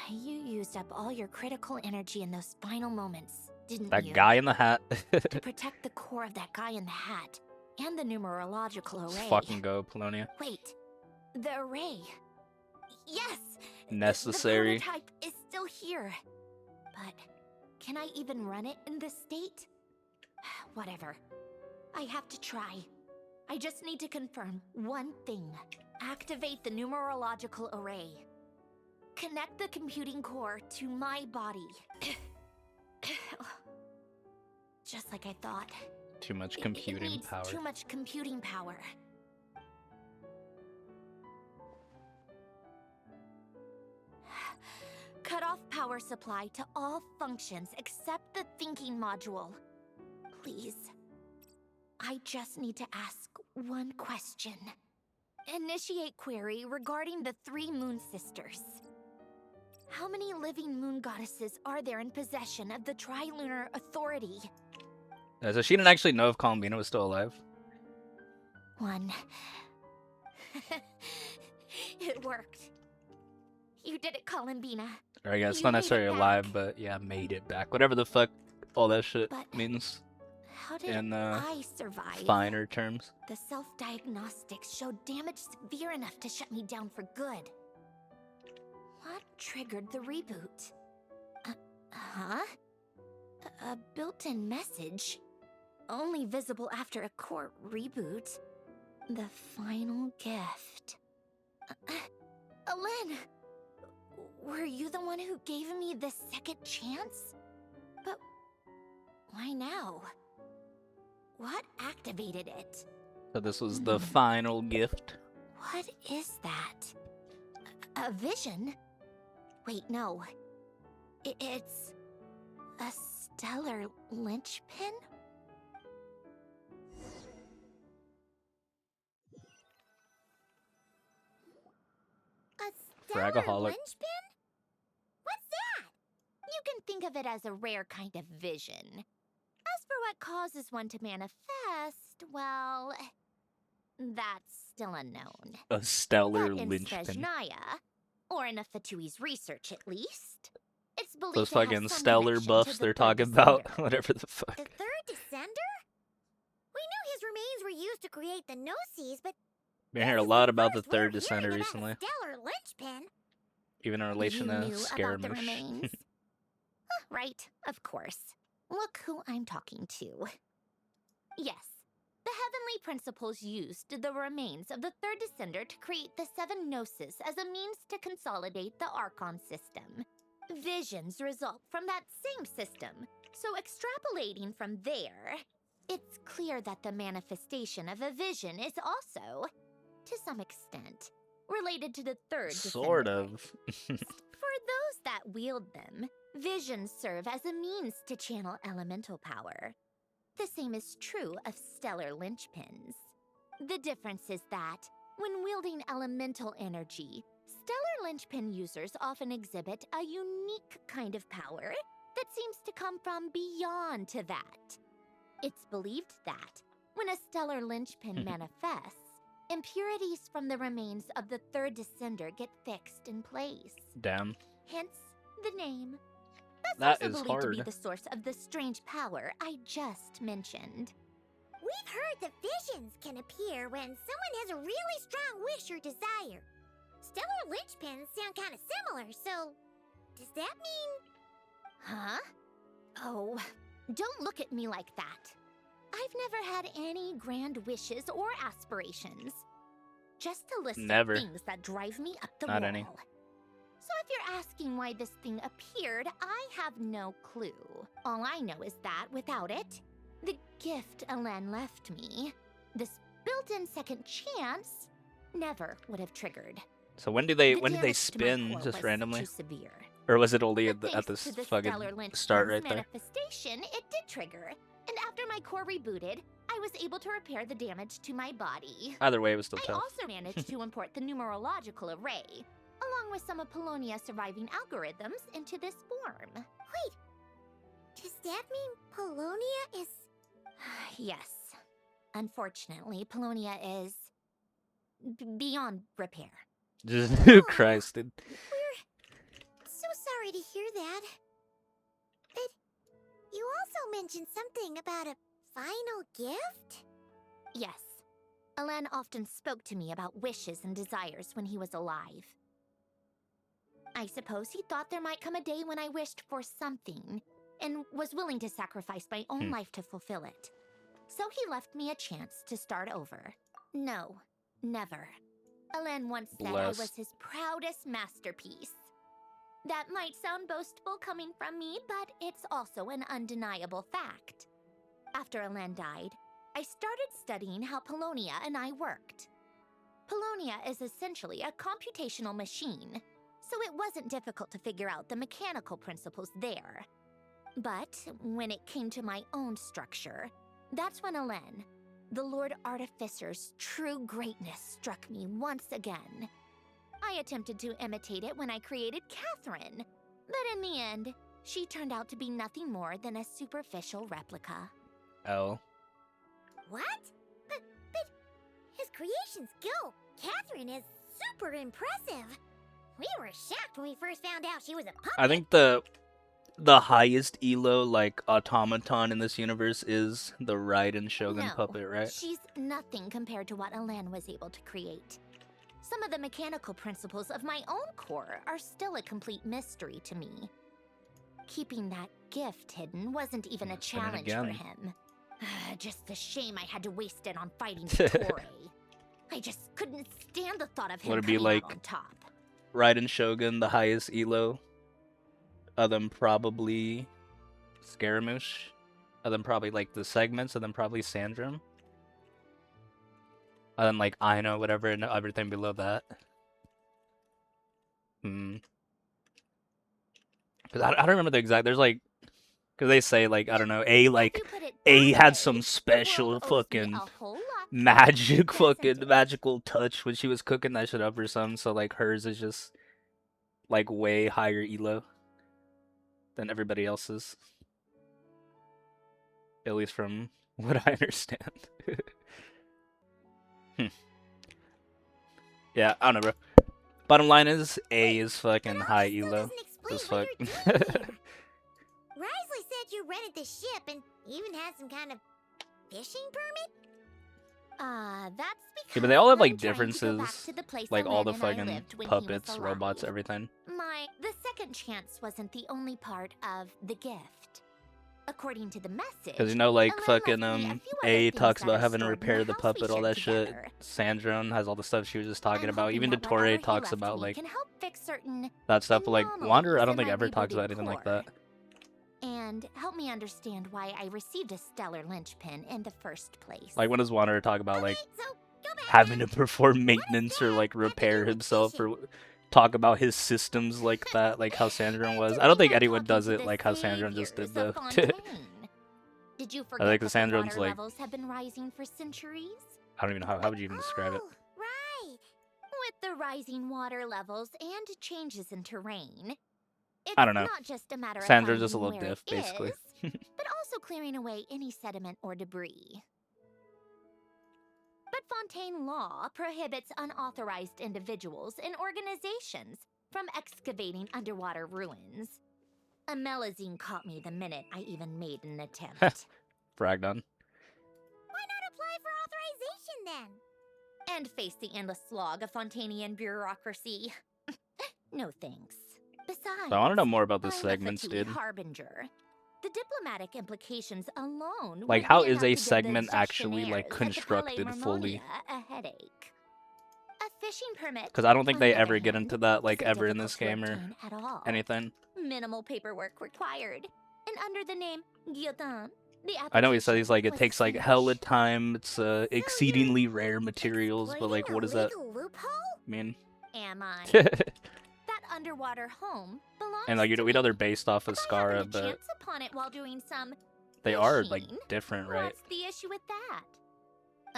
You used up all your critical energy in those final moments, didn't you? That guy in the hat. To protect the core of that guy in the hat, and the numerological array. Let's fucking go, Polonia. Wait, the array. Yes! Necessary. The prototype is still here. But can I even run it in this state? Whatever. I have to try. I just need to confirm one thing. Activate the numerological array. Connect the computing core to my body. Just like I thought. Too much It computing needs power. Too much computing power. Cut off power supply to all functions except the thinking module. Please. I just need to ask one question. Initiate query regarding the 3 moon sisters. How many living moon goddesses are there in possession of the Trilunar Authority? So she didn't actually know if Columbina was still alive. 1. It worked. You did it, Columbina. Or I guess You not made it necessarily back. alive, but yeah, made it back. Whatever the fuck all that shit means. How did In I survive? finer terms. The self-diagnostics showed damage severe enough to shut me down for good. What triggered the reboot? A built-in message? Only visible after a core reboot. The final gift. Alen! Were you the one who gave me the second chance? But why now? What activated it? So this was the final gift. What is that? A vision? Wait, no. It's a stellar linchpin? A stellar Fragaholic. linchpin? What's that? You can think of it as a rare kind of vision. As for what causes one to manifest, well, that's still unknown. A stellar But in linchpin. Svesnaya, or in a Fatui's research at least, it's believed Those to have fucking some stellar connection buffs to the they're third talking about. descender. Whatever the fuck. The third descender? We knew his remains were used to create the Gnosis, but Been hearing a lot about the first we're third descender hearing about recently. a stellar linchpin. Even in relation You to knew about the Scaramouche. remains? Right, of course. Look who I'm talking to. Yes, the heavenly principles used the remains of the third descender to create the seven Gnosis as a means to consolidate the Archon system. Visions result from that same system, so extrapolating from there, it's clear that the manifestation of a vision is also, to some extent, related to the third Sort descender. of. For those that wield them, visions serve as a means to channel elemental power. The same is true of stellar linchpins. The difference is that, when wielding elemental energy, stellar linchpin users often exhibit a unique kind of power that seems to come from beyond to that. It's believed that, when a stellar linchpin manifests, impurities from the remains of the third descender get fixed in place. Damn. Hence, the name. That's That also is believed to be hard. the source of the strange power I just mentioned. We've heard that visions can appear when someone has a really strong wish or desire. Stellar linchpins sound kind of similar, so does that mean... Huh? Oh, don't look at me like that. I've never had any grand wishes or aspirations. Just a list Never. of things that drive me up the Not wall. any. So if you're asking why this thing appeared, I have no clue. All I know is that without it, the gift Alen left me, this built-in second chance, never would have triggered. So when do they The when did they damage to my spin core just was randomly? too severe. Or was it only at Thanks the to the fucking stellar linchpin's start right there? manifestation, it did trigger. And after my core rebooted, I was able to repair the damage to my body. Either way, it was still I tough. also managed to import the numerological array, along with some of Polonia's surviving algorithms, into this form. Wait, does that mean Polonia is... Yes. Unfortunately, Polonia is... beyond repair. Just Christ, dude. We're so sorry to hear that. But you also mentioned something about a final gift? Yes. Alen often spoke to me about wishes and desires when he was alive. I suppose he thought there might come a day when I wished for something, and was willing to sacrifice my own life to fulfill it. So he left me a chance to start over. No, never. Alen once said I was Blessed. his proudest masterpiece. That might sound boastful coming from me, but it's also an undeniable fact. After Alen died, I started studying how Polonia and I worked. Polonia is essentially a computational machine, so it wasn't difficult to figure out the mechanical principles there. But when it came to my own structure, that's when Alen, the Lord Artificer's true greatness, struck me once again. I attempted to imitate it when I created Catherine, but in the end, she turned out to be nothing more than a superficial replica. Oh. What? But his creation's skill, Catherine, is super impressive. We were shocked when we first found out she was a puppet. I think the highest elo like automaton in this universe is the Raiden Shogun puppet, right? She's nothing compared to what Alen was able to create. Some of the mechanical principles of my own core are still a complete mystery to me. Keeping that gift hidden wasn't even a challenge for him. Just a shame I had to waste it on fighting Torre. I just couldn't stand the thought of him Would it be coming out like on top. Raiden Shogun, the highest elo. Then probably Scaramouche. And then probably like the segments, and then probably Sandrum. And then like Aino, whatever, and everything below that. Because I don't remember the exact. There's like, because they say like, I don't know, A had some special fucking magical touch when she was cooking that shit up or something. So like hers is just like way higher elo than everybody else's. At least from what I understand. Yeah, I don't know, bro. Bottom line is, A is fucking high elo. As fuck. Risley said you rented the ship and even had some kind of fishing permit? That's because Yeah, but they all have like I'm trying to go back differences. to the place Like all the Lohen and I fucking lived when he was puppets, alive. robots, everything. The second chance wasn't the only part of the gift. According to the message, Because you know, like Lohen fucking left me a few other A things talks that about are having to stored in repair the house we puppet, all shared that shit. together. Sandrone has all the stuff she was just talking about. hoping Even that whatever Dottore he talks left about me like can help fix certain that stuff. But like Wanderer, I don't think in my ever talks rebooted about anything like core. that. And help me understand why I received a stellar linchpin in the first place. Like when does Wanderer talk about like having to perform maintenance or like repair himself or talk about his systems like that, like how Sandrone was? I don't think anyone does it like how Sandrone just did though. Did you I forget think the that the Sandrone's water like, levels have been rising for centuries? I don't even know how would you even describe it. Right. With the rising water levels and changes in terrain, it's I don't know. not just a matter of Sandrone's just a finding little where diff, it basically. is, but also clearing away any sediment or debris. But Fontaine law prohibits unauthorized individuals and organizations from excavating underwater ruins. A Melazine caught me the minute I even made an attempt. Bragged on. Why not apply for authorization then? And face the endless slog of Fontainian bureaucracy. No thanks. Besides, So I want to know more about the I'm a segments, Fatui dude. harbinger. The diplomatic implications alone Like, would how be is enough a to give the segment actually, like, gestionnaires at the constructed Palais fully? Marmonia a headache. A fishing permit, Because I don't think on they the ever other get hand, into that, like, isn't ever in difficult this to game or obtain at all. anything. Minimal paperwork required. And under the name Guillotin, the I know he said application he's like, it was takes like finished. hella time, it's exceedingly rare materials, but like, what does that Loophole? mean? Am I? That underwater home belongs And like, to we know me. they're based off of If I happened Skara, to but chance upon it while doing some they are like fishing, different, right? What's the issue with that?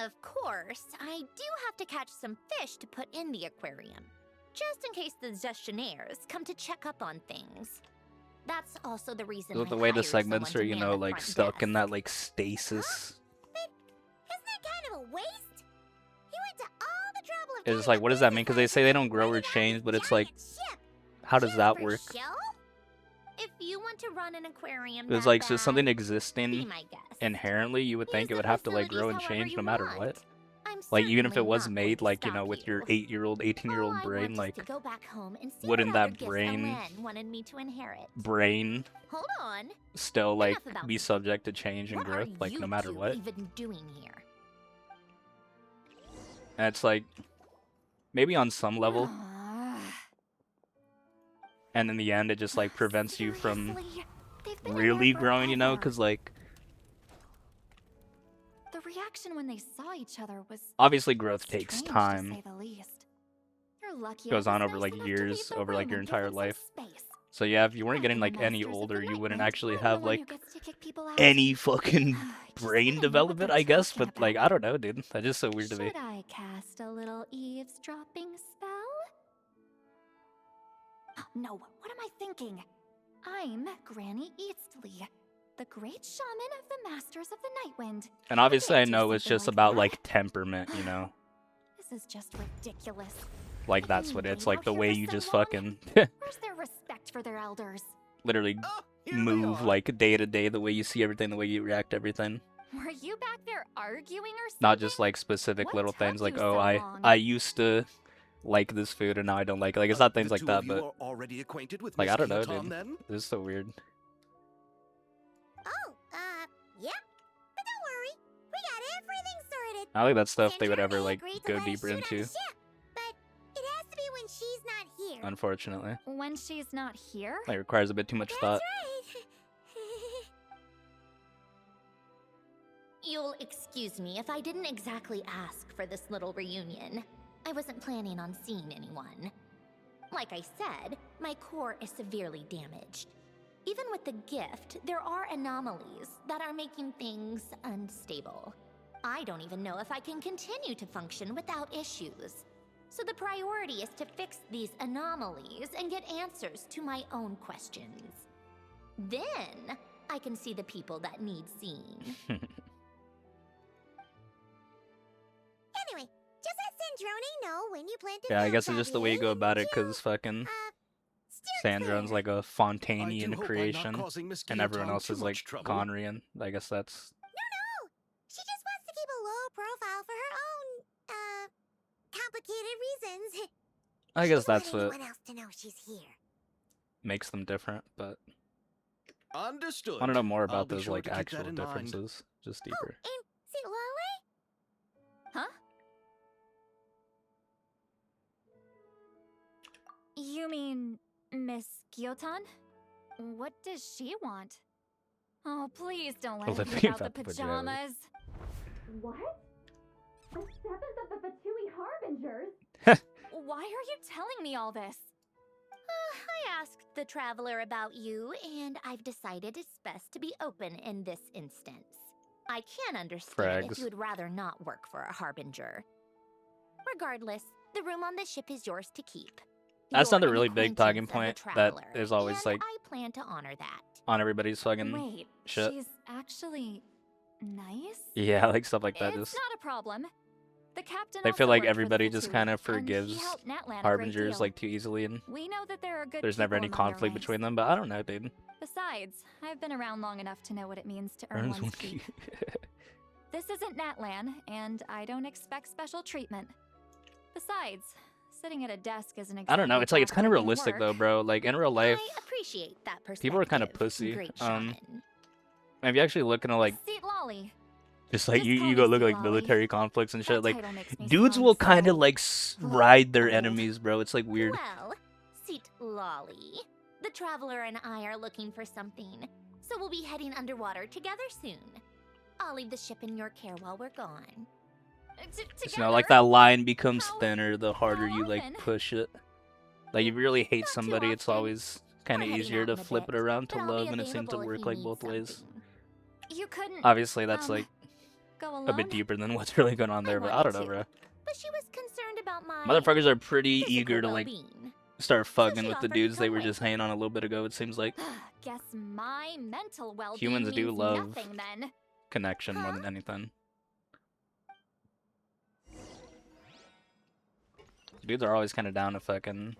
Of course, I do have to catch some fish to put in the aquarium, just in case the gestionnaires come to check up on things. That's also the reason With I the way the hired segments someone are, to you man know, the like front stuck in desk. that like stasis. Isn't that kind of a waste? He went to all the trouble of It's getting just like, a what does that mean? Because they business say they license don't grow or rented out change, his but it's like, giant ship. how does that For work? show? If you want to run an aquarium, It's that like, so bad, something be existing my guest. inherently, you would think it Use would the have to like facilities grow and however change you no matter want. what. I'm Like, even if it certainly was not made going to like, you stop know, with you. your 8-year-old, 18-year-old All I brain, want is like, to go back home and see wouldn't what other that gifts brain Lohen wanted me to inherit. brain Hold on. still like Enough about be me. subject to change and What growth, are like you no matter two what? even doing here? And it's like, maybe on some level, and in the end, it just like prevents you from Seriously? They've been really together growing, you know? forever. Because like, The reaction when they saw each other was obviously growth takes strange, to time. say the least. You're lucky. Goes I on was over nice like enough to years, leave the over like room your and give entire them some life. space. So yeah, if you weren't Back getting in like the any Masters of older, the you wouldn't Nightwind, actually I'm the have one who like gets to kick people out. any fucking Just brain wanna know what development, they're I guess. talking But like, about. I don't know, dude. That's just so weird to me. Should I cast a little eavesdropping spell? No, what am I thinking? I'm Granny Eastley, the great shaman of the Masters of the Nightwind. And obviously, I Can't do know it's something just like about that. like temperament, you know. This is just ridiculous. Like I've that's been what it's waiting like. out The here way for you so just long. fucking Where's their respect for their elders? literally move like day to day, the way you see everything, the way you react to everything. Were you back there arguing or something? Not just like specific What little took things like, you oh, so I long? used to like this food and now I don't like it. Like, it's not things The like two that, of you but are already acquainted with like, Miss I don't know, Guillotin, dude. then? This is so weird. Oh, yeah. But don't worry, we got everything sorted. I don't think that's stuff they would Sandra ever may like agree to go let us deeper shoot on into. the ship, but it has to be when she's not here. unfortunately. When she's not here? Like, requires a bit too much thought. You'll excuse me if I didn't exactly ask for this little reunion. I wasn't planning on seeing anyone. Like I said, my core is severely damaged. Even with the gift, there are anomalies that are making things unstable. I don't even know if I can continue to function without issues. So the priority is to fix these anomalies and get answers to my own questions. Then, I can see the people that need seeing. Anyway, just let Sandrone know when you plan to Yeah, I film guess it's just the way you go about it, because fucking Sandron's like a Fontanian creation, and everyone else is like Conrian. I guess that's... No! She just wants to keep a low profile for her own, complicated reasons. I guess that's what Anyone else to know she's here. makes them different, but... Understood. I want to know more I'll about be those sure like to keep actual that in mind. differences, just deeper. And see Lohen? Huh? You mean Miss Gyotan? What does she want? Oh, please don't let her Olivia pick out the about the pajamas. What? The 7th of the Fatui Harbingers? Why are you telling me all this? I asked the Traveler about you, and I've decided it's best to be open in this instance. I can understand if Frags. you would rather not work for a Harbinger. Regardless, the room on the ship is yours to keep. That's You're another an really big talking acquaintance of the point that Traveler, is always and like I plan to honor that. on everybody's fucking Wait, shit. she's actually nice? Yeah, like stuff like that. It's Just not a problem. The captain they feel also like worked for the everybody just Fatui, kind of and he forgives helped Natlan a great Harbingers deal. like too easily, and We know that there are good there's never people any among their conflict ranks. between them. But I don't know, dude. Besides, I've been around long enough to know what it means to earn Earns one's one keep. This isn't Natlan, and I don't expect special treatment. Besides, sitting at a desk isn't exactly I don't know. It's like it's kind of backbreaking realistic work. though, bro. Like in real life, I appreciate that perspective. people are kind of pussy. Great shaman. If you actually looking to like Seat Lolly. just like Just you call go me look Seat like Lolly. military conflicts and shit, That like title makes me dudes sound will kind so of like ride their enemies, bro. It's like weird. Well, Seat Lolly, the Traveler and I are looking for something, so we'll be heading underwater together soon. I'll leave the ship in your care while we're gone. You know, like that line becomes thinner the harder you like push it. Like if you really hate somebody, it's always kind of We're heading easier out to in a flip it bit, around to but I'll be love, and it seems to available if work you like need both ways. something. You couldn't. Obviously, that's like go a alone? bit deeper than what's really going on there, but I don't know, bro. But she was concerned about my Motherfuckers are pretty physical eager to like well-being. start fucking she with the offered to dudes they come were with. just hanging on a little bit ago. It seems like Guess my mental well-being humans do means love nothing then. connection more than anything. Dudes are always kind of down to fucking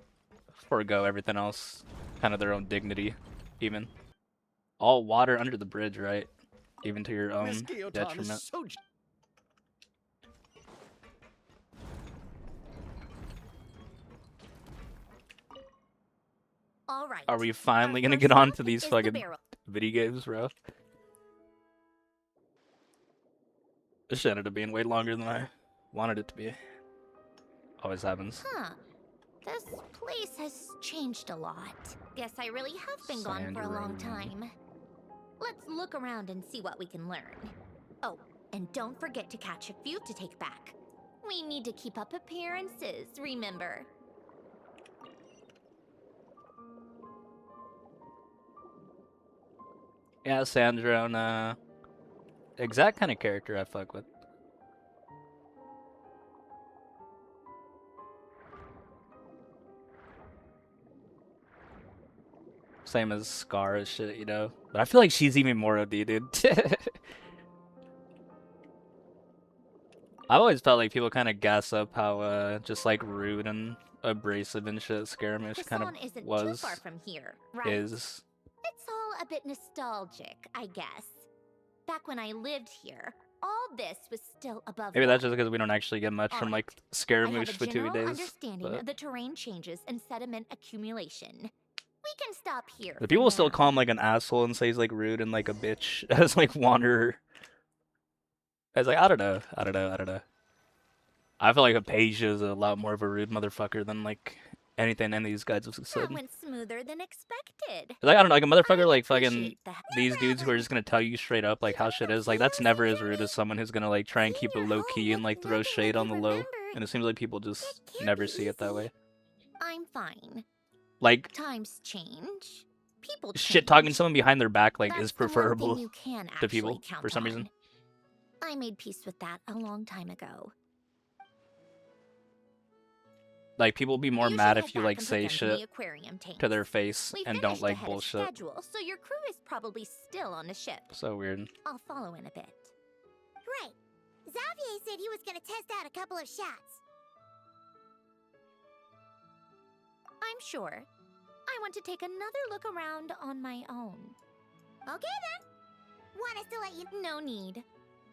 forego everything else, kind of their own dignity, even. All water under the bridge, right? Even to your Miss own Gyotan detriment. is so All right. Are we finally gonna first get on stop to these is the fucking barrel. video games, bro? This shit ended up being way longer than I wanted it to be. Always happens. Huh. This place has changed a lot. Guess I really have been gone for a long time. Let's look around and see what we can learn. Oh, and don't forget to catch a few to take back. We need to keep up appearances, remember? Yeah, Sandro, exact kind of character I fuck with. Same as Scar as shit, you know? But I feel like she's even more OD, dude. I've always felt like people kind of gas up how, just like rude and abrasive and shit Skirmish kind of Kassan isn't too was, far from here, right? is. It's all a bit nostalgic, I guess. Back when I lived here, all this was still above Maybe that's water. just because we don't actually get much from like I have Skirmish a for 2 general days. understanding But of the terrain changes and sediment accumulation. We can stop here. the for people still now. call him like an asshole and say he's like rude and like a bitch as like Wanderer. I was like, I don't know. I feel like Apasia is a lot more of a rude motherfucker than like anything any of these guys have That said. went smoother than expected. Like, I don't know, like a motherfucker like fucking these dudes who are just gonna tell you straight up like how shit is, like that's never as rude as someone who's gonna like try and keep it low key and like throw shade on the low. And it seems like people just never see it that way. I'm fine. Like Times change. People shit talking change. someone behind their back like is That's the one thing preferable you can to actually people count for some reason. on. I made peace with that a long time ago. Like people will be more You should mad head if you back like and put say them to shit the aquarium tanks. to their face We and don't finished like ahead of bullshit. schedule, so your crew is probably still on the ship. So weird. I'll follow in a bit. Right. Xavier said he was gonna test out a couple of shots. I'm sure. I want to take another look around on my own. Okay then. Want us to let you... No need.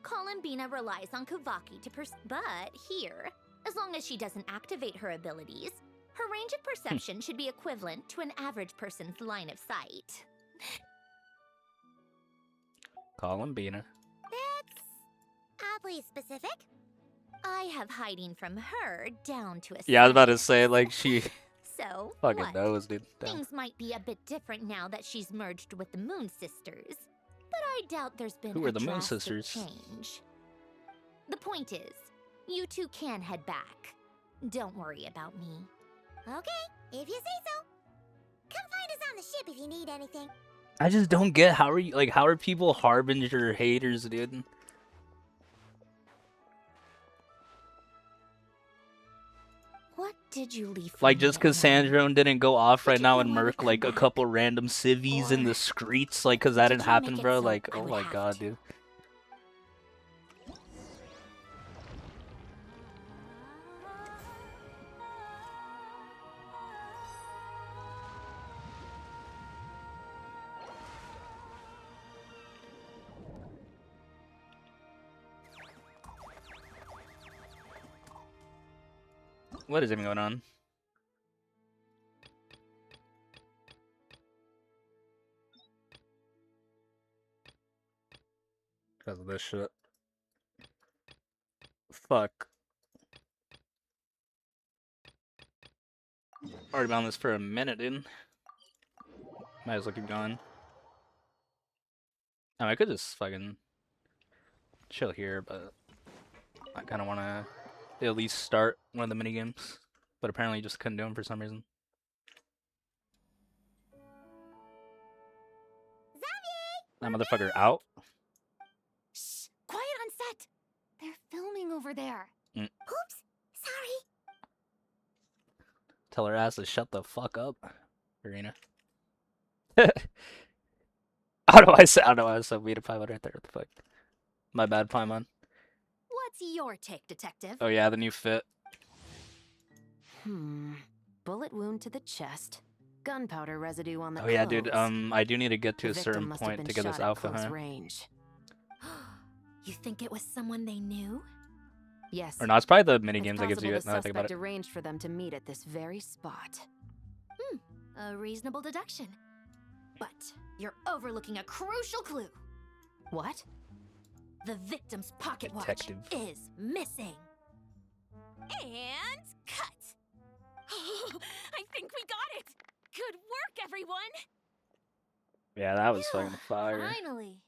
Columbina relies on Kavaki to but here, as long as she doesn't activate her abilities, her range of perception should be equivalent to an average person's line of sight. Columbina. That's oddly specific. I have hiding from her down to a Yeah, I was about to science. say like she So, fucking what? knows, dude. Damn. Things might be a bit different now that she's merged with the Moon Sisters, but I doubt there's been Who a are the Moon drastic Sisters? change. The point is, you two can head back. Don't worry about me. Okay, if you say so. Come find us on the ship if you need anything. I just don't get how are people harbinger haters, dude? What did you leave for Like me just at cause home? Sandrone didn't go off right now and you wanna murk like come a couple random civvies in Or the streets, like cause that did didn't you make happen, it bro. so Like, I oh would my have god, to? dude. What is even going on? Because of this shit. Fuck. Already been on this for a minute, dude. Might as well keep going. I mean, I could just fucking chill here, but I kind of want to at least start one of the minigames. But apparently just couldn't do them for some reason. That motherfucker out? Shh! Quiet on set! They're filming over there. Mm. Oops, sorry. Tell her ass to shut the fuck up, Irina. How do I say? I don't know why I was so weird at 500 right there. What the fuck? My bad, Paimon. What's your take, Detective? Oh yeah, the new fit. Bullet wound to the chest. Gunpowder residue on the Oh yeah, dude. clothes. I do need to get to The a victim certain must have point been to get this shot at alpha, close huh? range. You think it was someone they knew? Yes. Or no, it's probably the It's minigames that gives you possible it. the Now that I think about suspect it. arranged for them to meet at this very spot. A reasonable deduction. But you're overlooking a crucial clue. What? The victim's pocket Detective. watch is missing. And cut. I think we got it. Good work, everyone. Yeah, that was fucking fire. Finally.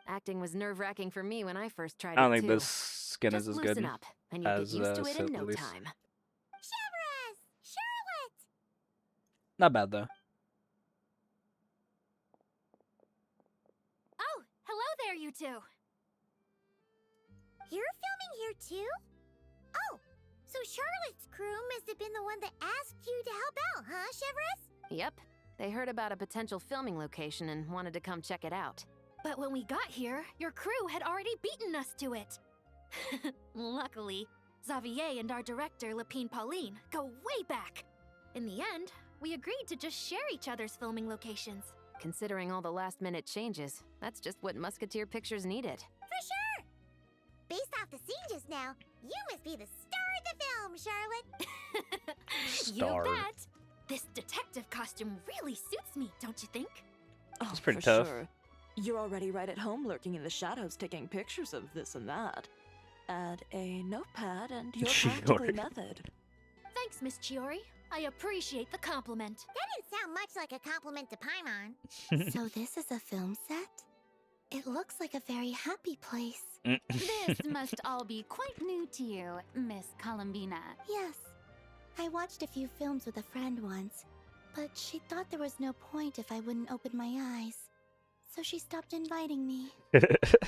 Acting was nerve-wracking for me when I first tried I don't it think too. this skin Just is as loosen good up, and you'll as get used to it Sid, in no at least. time. Chevres! Charlotte! Not bad though. Oh, hello there, you two. You're filming here too? Oh, so Charlotte's crew must have been the one that asked you to help out, huh, Chevres? Yep. They heard about a potential filming location and wanted to come check it out. But when we got here, your crew had already beaten us to it. Luckily, Xavier and our director, Lapine Pauline, go way back. In the end, we agreed to just share each other's filming locations. Considering all the last-minute changes, that's just what Musketeer Pictures needed. For sure! Based off the scene just now, you must be the star of the film, Charlotte! Star. You bet! This detective costume really suits me, don't you think? It's pretty for tough. Sure. You're already right at home lurking in the shadows taking pictures of this and that. Add a notepad and you're She practically already- method. Thanks, Miss Chiori. I appreciate the compliment. That didn't sound much like a compliment to Paimon. So this is a film set? It looks like a very happy place. This must all be quite new to you, Miss Columbina. Yes. I watched a few films with a friend once, but she thought there was no point if I wouldn't open my eyes. So she stopped inviting me.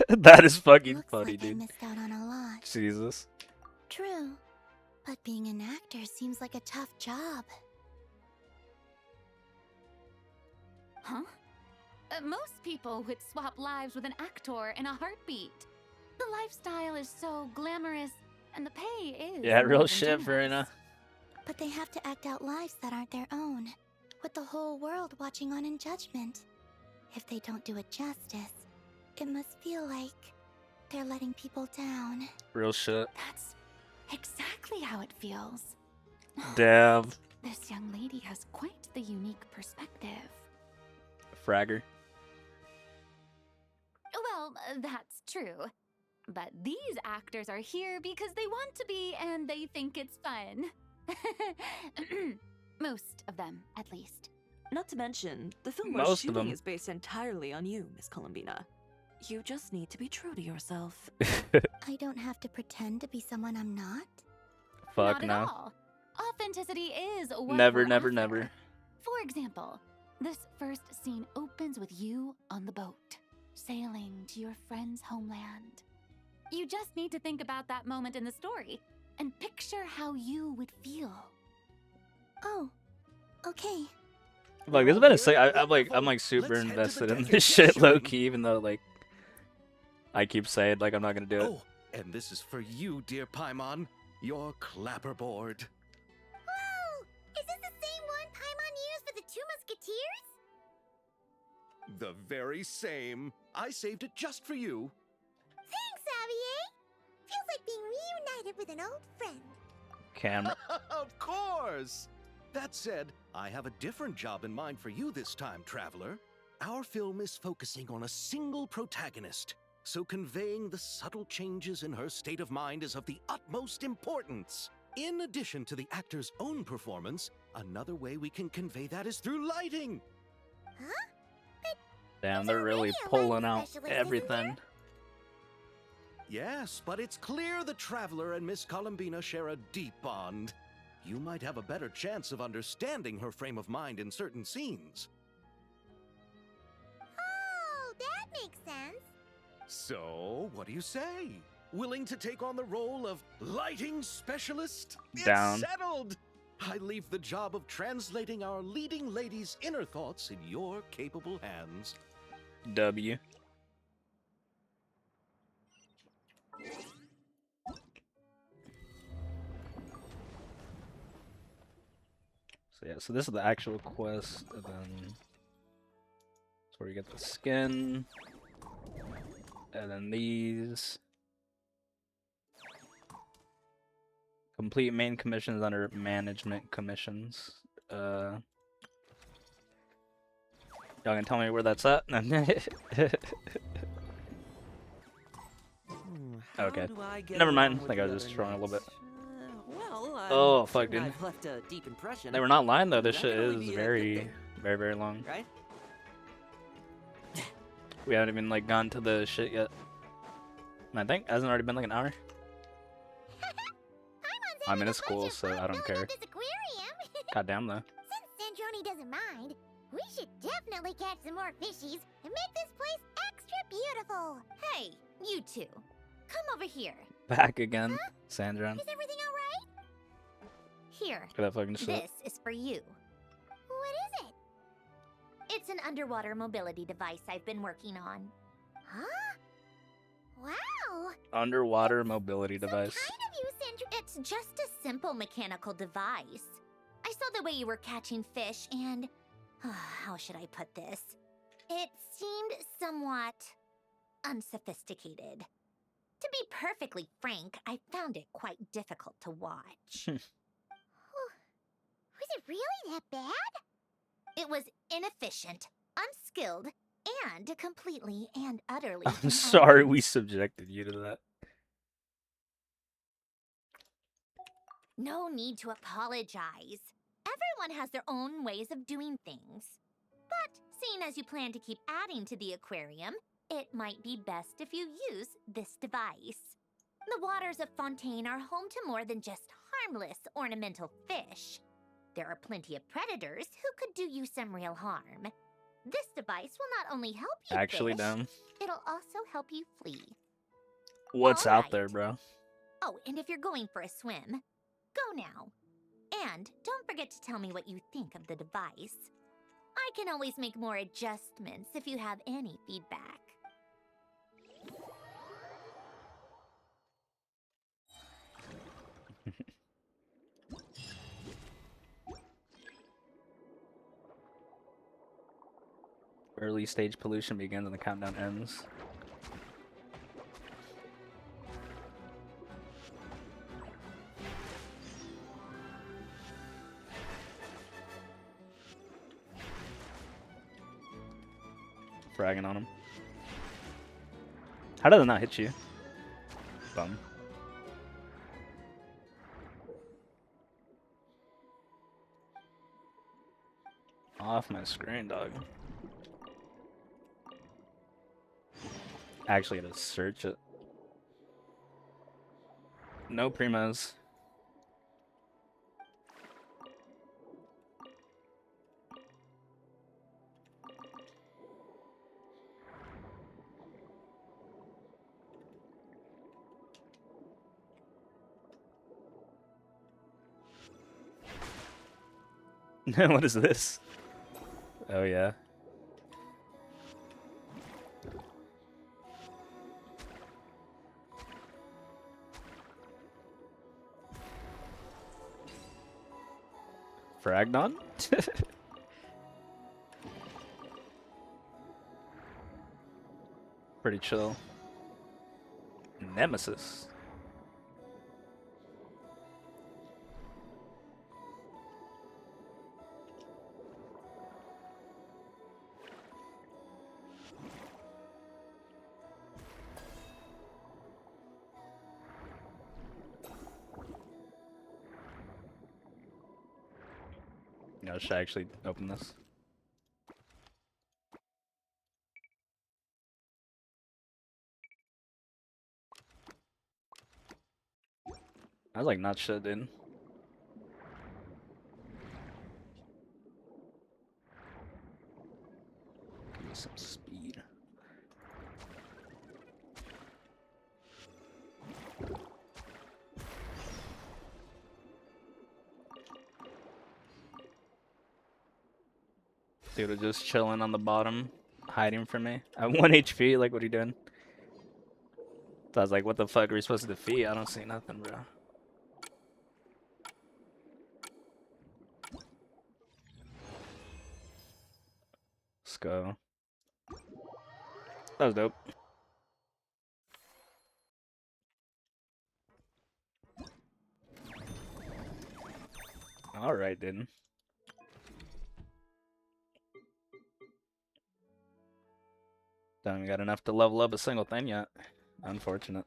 That is fucking Looks funny, like I dude. missed out on a lot. Jesus. True. But being an actor seems like a tough job. Huh? Most people would swap lives with an actor in a heartbeat. The lifestyle is so glamorous, and the pay is Yeah, more real than shit, generous. Verena. But they have to act out lives that aren't their own, with the whole world watching on in judgment. If they don't do it justice, it must feel like they're letting people down. Real shit. That's exactly how it feels. Damn. This young lady has quite the unique perspective. Fragger. Well, that's true. But these actors are here because they want to be and they think it's fun. Most of them, at least. Not to mention, the film we're Most of shooting them. is based entirely on you, Miss Columbina. You just need to be true to yourself. I don't have to pretend to be someone I'm not? Fuck Not at no. all. Authenticity is what Never, we're never, after. never. For example, this first scene opens with you on the boat, sailing to your friend's homeland. You just need to think about that moment in the story and picture how you would feel. Oh, okay. Like, this better say I'm like super invested in this shit, low key, even though like I keep saying like I'm not gonna do it. Oh, and this is for you, dear Paimon, your clapperboard. Whoa! Is this the same one Paimon used for the Two Musketeers? The very same. I saved it just for you. Thanks, Xavier. Feels like being reunited with an old friend. Camera. Of course! That said, I have a different job in mind for you this time, traveler. Our film is focusing on a single protagonist, so conveying the subtle changes in her state of mind is of the utmost importance. In addition to the actor's own performance, another way we can convey that is through lighting. Huh? Damn, they're really pulling out everything. Yes, but it's clear the traveler and Miss Columbina share a deep bond. You might have a better chance of understanding her frame of mind in certain scenes. Oh, that makes sense. So, what do you say? Willing to take on the role of lighting specialist? Down. It's settled! I leave the job of translating our leading lady's inner thoughts in your capable hands. W. So yeah, so this is the actual quest, and then that's where you get the skin, and then these. Complete main commissions under management commissions. Y'all can tell me where that's at? Okay. Never mind. I think I was just throwing a little bit. Oh, fuck, dude. I've left a deep impression. They were not lying, though. This That shit can only is be a good very, thing, very, very long. right? We haven't even, like, gone to the shit yet. And I think, hasn't it already been, like, an hour? I'm in a school, so I don't care. This aquarium. Goddamn, though. Since Sandroni doesn't mind, we should definitely catch some more fishies and make this place extra beautiful. Hey, you two. Come over here. Back again, Sandra. Is everything all right? Here. Look at that fucking shit. This is for you. What is it? It's an underwater mobility device I've been working on. Huh? Wow. Underwater mobility device. Kind of you, Sandra. It's just a simple mechanical device. I saw the way you were catching fish and... how should I put this? It seemed somewhat... unsophisticated. To be perfectly frank, I found it quite difficult to watch. Was it really that bad? It was inefficient, unskilled, and completely and utterly I'm sorry we subjected you to that. No need to apologize. Everyone has their own ways of doing things. But seeing as you plan to keep adding to the aquarium, it might be best if you use this device. The waters of Fontaine are home to more than just harmless ornamental fish. There are plenty of predators who could do you some real harm. This device will not only help you Actually, fish, dumb. it'll also help you flee. What's All out right. there, bro? Oh, and if you're going for a swim, go now. And don't forget to tell me what you think of the device. I can always make more adjustments if you have any feedback. Early stage pollution begins and the countdown ends. Fragging on him. How did it not hit you? Bum. Off my screen, dog. Actually had to search it. No primos. What is this? Oh yeah. Fragnon? Pretty chill. Nemesis. No, should I actually open this? I was like not shit, dude. Give me some speed. Dude was just chilling on the bottom, hiding from me. At 1 HP, like what are you doing? So I was like, what the fuck are we supposed to defeat? I don't see nothing, bro. Let's go. That was dope. Alright, dude. Don't even got enough to level up a single thing yet. Unfortunate.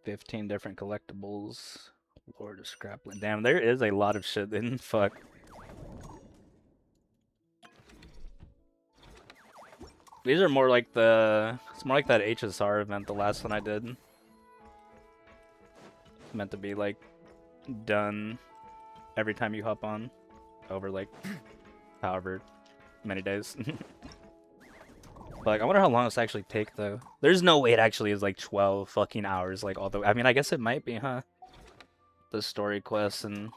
15 different collectibles. Lord of Scrapland. Damn, there is a lot of shit in fuck. These are more like the... It's more like that HSR event, the last one I did. It's meant to be like done every time you hop on. Over like however many days. But like, I wonder how long this actually take though. There's no way it actually is like 12 fucking hours, like all the way. I mean, I guess it might be, huh? The story quests and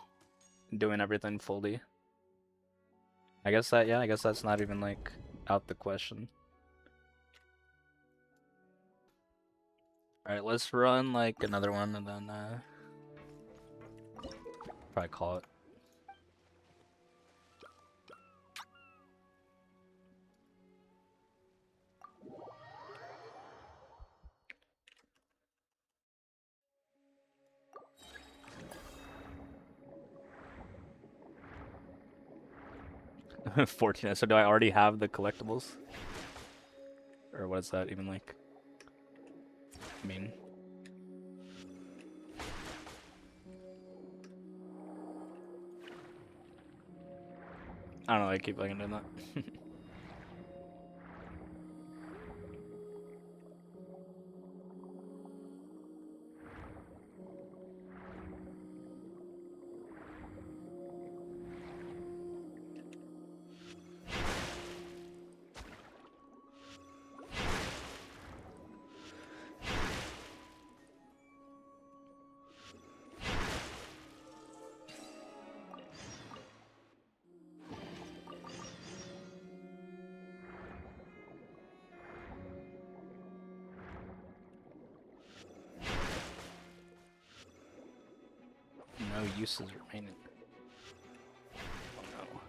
doing everything fully. I guess that, yeah, I guess that's not even like out the question. Alright, let's run like another one and then probably call it. Fortunate. So do I already have the collectibles? Or what is that even like? I mean, I don't know, I keep fucking doing that. No uses remaining. Oh no.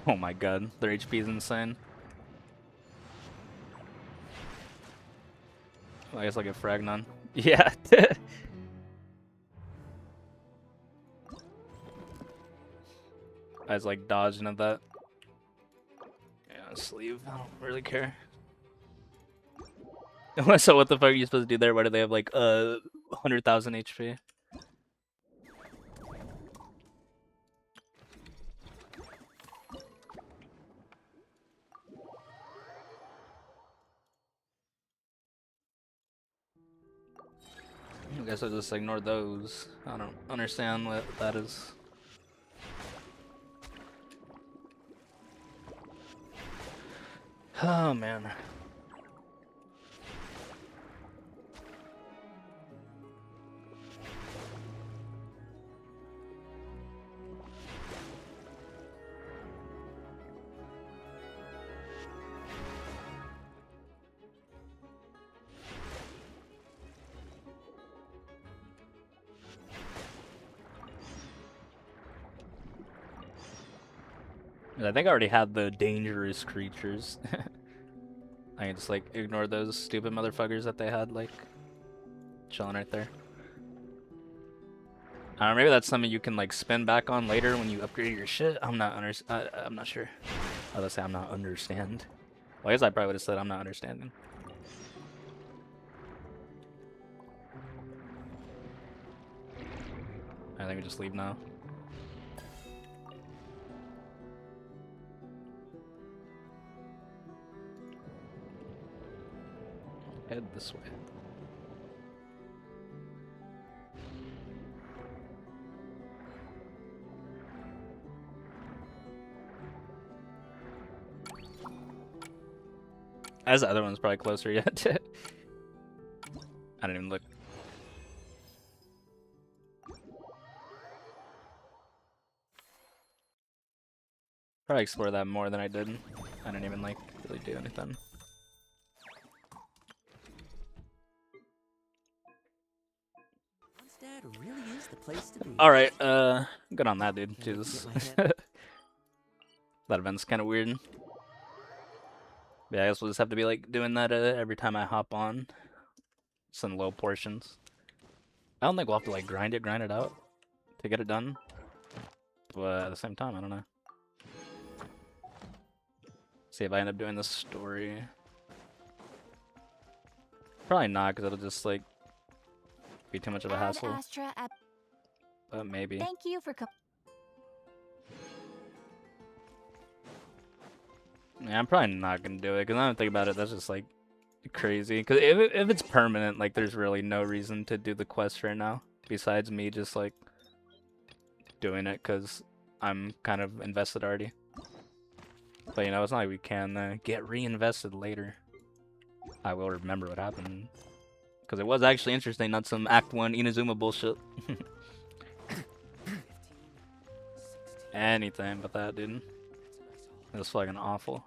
Oh my god, their HP is insane. I guess I'll get Fragnon. Yeah. I was like dodging at that. Yeah, sleeve. I don't really care. So what the fuck are you supposed to do there? Why do they have like 100,000 HP? I guess I'll just ignore those. I don't understand what that is. Oh man. I think I already had the dangerous creatures. I can just like ignore those stupid motherfuckers that they had like chilling right there. I don't know, maybe that's something you can like spin back on later when you upgrade your shit. I'm not sure. I was say I'm not understand. Well, I guess I probably would have said I'm not understanding. I think we just leave now. Head this way. As the other one's probably closer yet. I didn't even look. Probably explore that more than I did. I didn't even like really do anything. Really is the place to be. Alright, good on that, dude. Jesus. That event's kind of weird. Yeah, I guess we'll just have to be like doing that every time I hop on. Some low portions. I don't think we'll have to like grind it out to get it done. But at the same time, I don't know. See if I end up doing this story. Probably not, because it'll just like be too much of a hassle. Astra But maybe. Thank you for Yeah, I'm probably not gonna do it, because I don't think about it, that's just like crazy. Because if it's permanent, like there's really no reason to do the quest right now. Besides me just like doing it because I'm kind of invested already. But you know, it's not like we can get reinvested later. I will remember what happened. Because it was actually interesting, not some Act 1 Inazuma bullshit. Anything but that, dude. It was fucking awful.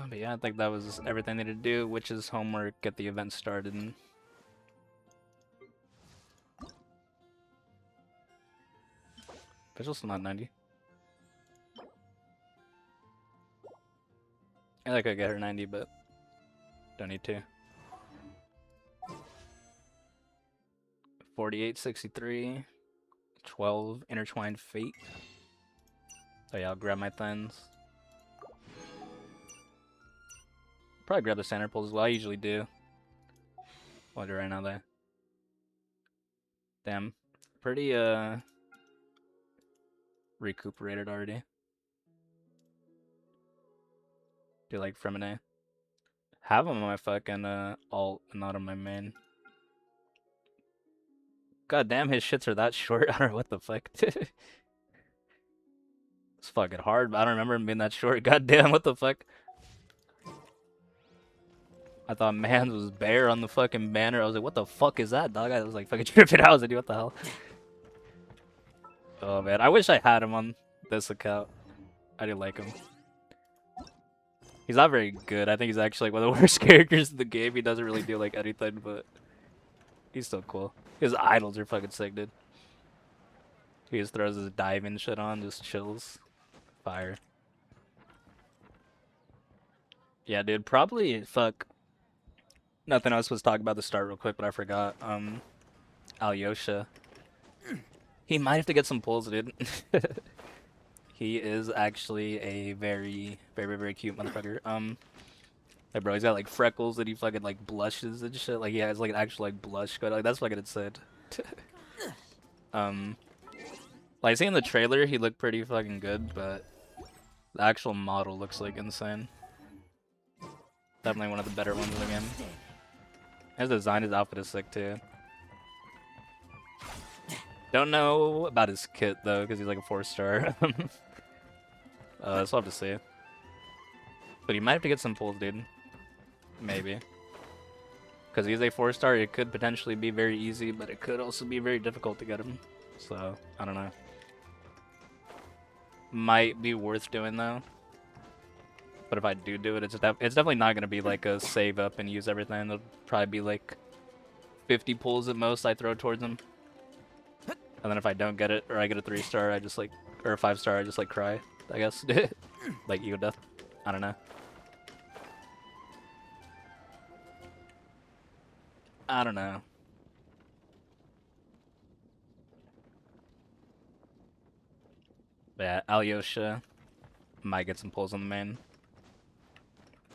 But yeah, I think that was everything I needed to do, which is homework, get the event started. Official's still not 90. I think I get her 90, but don't need to. 4863. 12 intertwined fate. So yeah, I'll grab my things. Probably grab the center pulls as well. I usually do. I'll do right now though. Damn. Pretty recuperated already. Do like Fremine. Have them on my fucking alt and not on my main. God damn, his shits are that short. I don't know what the fuck. It's fucking hard, but I don't remember him being that short. God damn, what the fuck? I thought Mans was bare on the fucking banner. I was like, what the fuck is that, dog? I was like fucking tripping out. I was like, what the hell? Oh man, I wish I had him on this account. I do like him. He's not very good. I think he's actually like one of the worst characters in the game. He doesn't really do like anything, but he's still cool. His idols are fucking sick, dude. He just throws his diving shit on, just chills. Fire. Yeah, dude, probably, fuck. Nothing else was talking about the start real quick, but I forgot. Alyosha. He might have to get some pulls, dude. He is actually a very, very, very cute motherfucker. Like, bro, he's got like freckles that he fucking like blushes and shit. Like, he has like an actual like blush code. Like, that's fucking insane. Like, seeing the trailer, he looked pretty fucking good, but the actual model looks like insane. Definitely one of the better ones in the game. His design, his outfit is sick too. Don't know about his kit though, because he's like a 4-star. So we'll have to see. But he might have to get some pulls, dude. Maybe. Because he's a 4-star, it could potentially be very easy, but it could also be very difficult to get him. So, I don't know. Might be worth doing though. But if I do it, it's definitely not going to be like a save up and use everything. It'll probably be like 50 pulls at most I throw towards him. And then if I don't get it, or I get a 3-star, I just like, or a 5-star, I just like cry, I guess. Like ego death. I don't know. I don't know. But yeah, Alyosha might get some pulls on the main.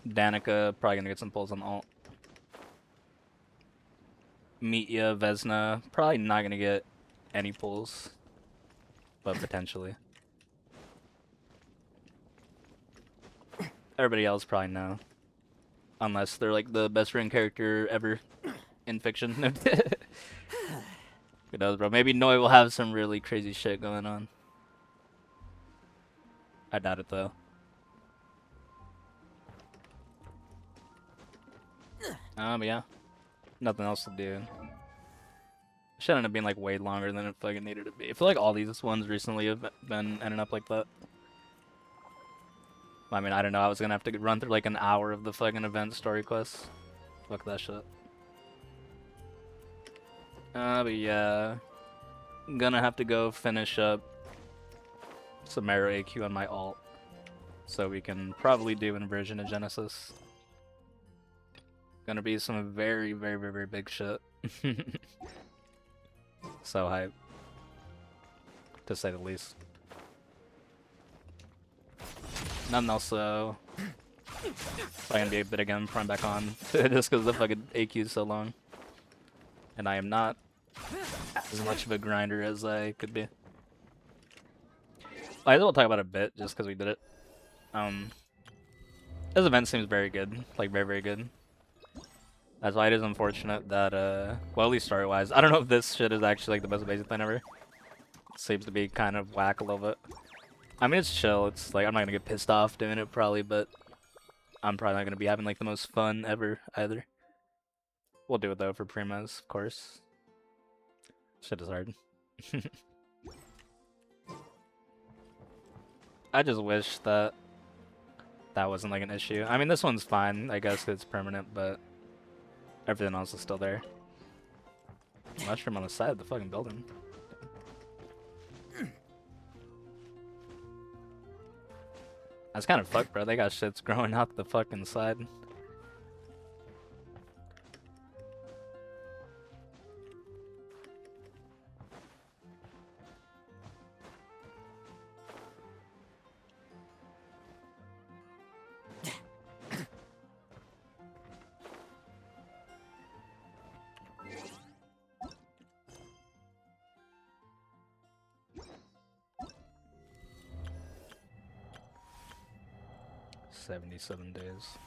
Danica probably gonna get some pulls on the alt. Mitya, Vesna, probably not gonna get any pulls, but potentially. Everybody else probably no. Unless they're like the best friend character ever in fiction. Who knows, bro? Maybe Noi will have some really crazy shit going on. I doubt it though. But yeah. Nothing else to do. Should end up being like way longer than it fucking needed to be. I feel like all these ones recently have been ending up like that. I mean, I don't know. I was gonna have to run through like an hour of the fucking event story quests. Fuck that shit. But yeah. I'm gonna have to go finish up some Arrow AQ on my alt. So we can probably do Inversion of Genesis. Gonna be some very, very, very, very big shit. So hype. To say the least. Nothing else though. Probably gonna be a bit again before I'm back on. Just because the fucking AQ is so long. And I am not as much of a grinder as I could be. I will talk about it a bit just because we did it. This event seems very good. Like very, very good. That's why it is unfortunate that, well, at least story-wise, I don't know if this shit is actually like the most amazing thing ever. It seems to be kind of whack a little bit. I mean, it's chill. It's like, I'm not gonna get pissed off doing it probably, but I'm probably not gonna be having like the most fun ever either. We'll do it though for Primas, of course. Shit is hard. I just wish that that wasn't like an issue. I mean, this one's fine, I guess, 'cause it's permanent, but everything else is still there. Mushroom on the side of the fucking building. That's kind of fucked, bro. They got shits growing out the fucking side. 77 days.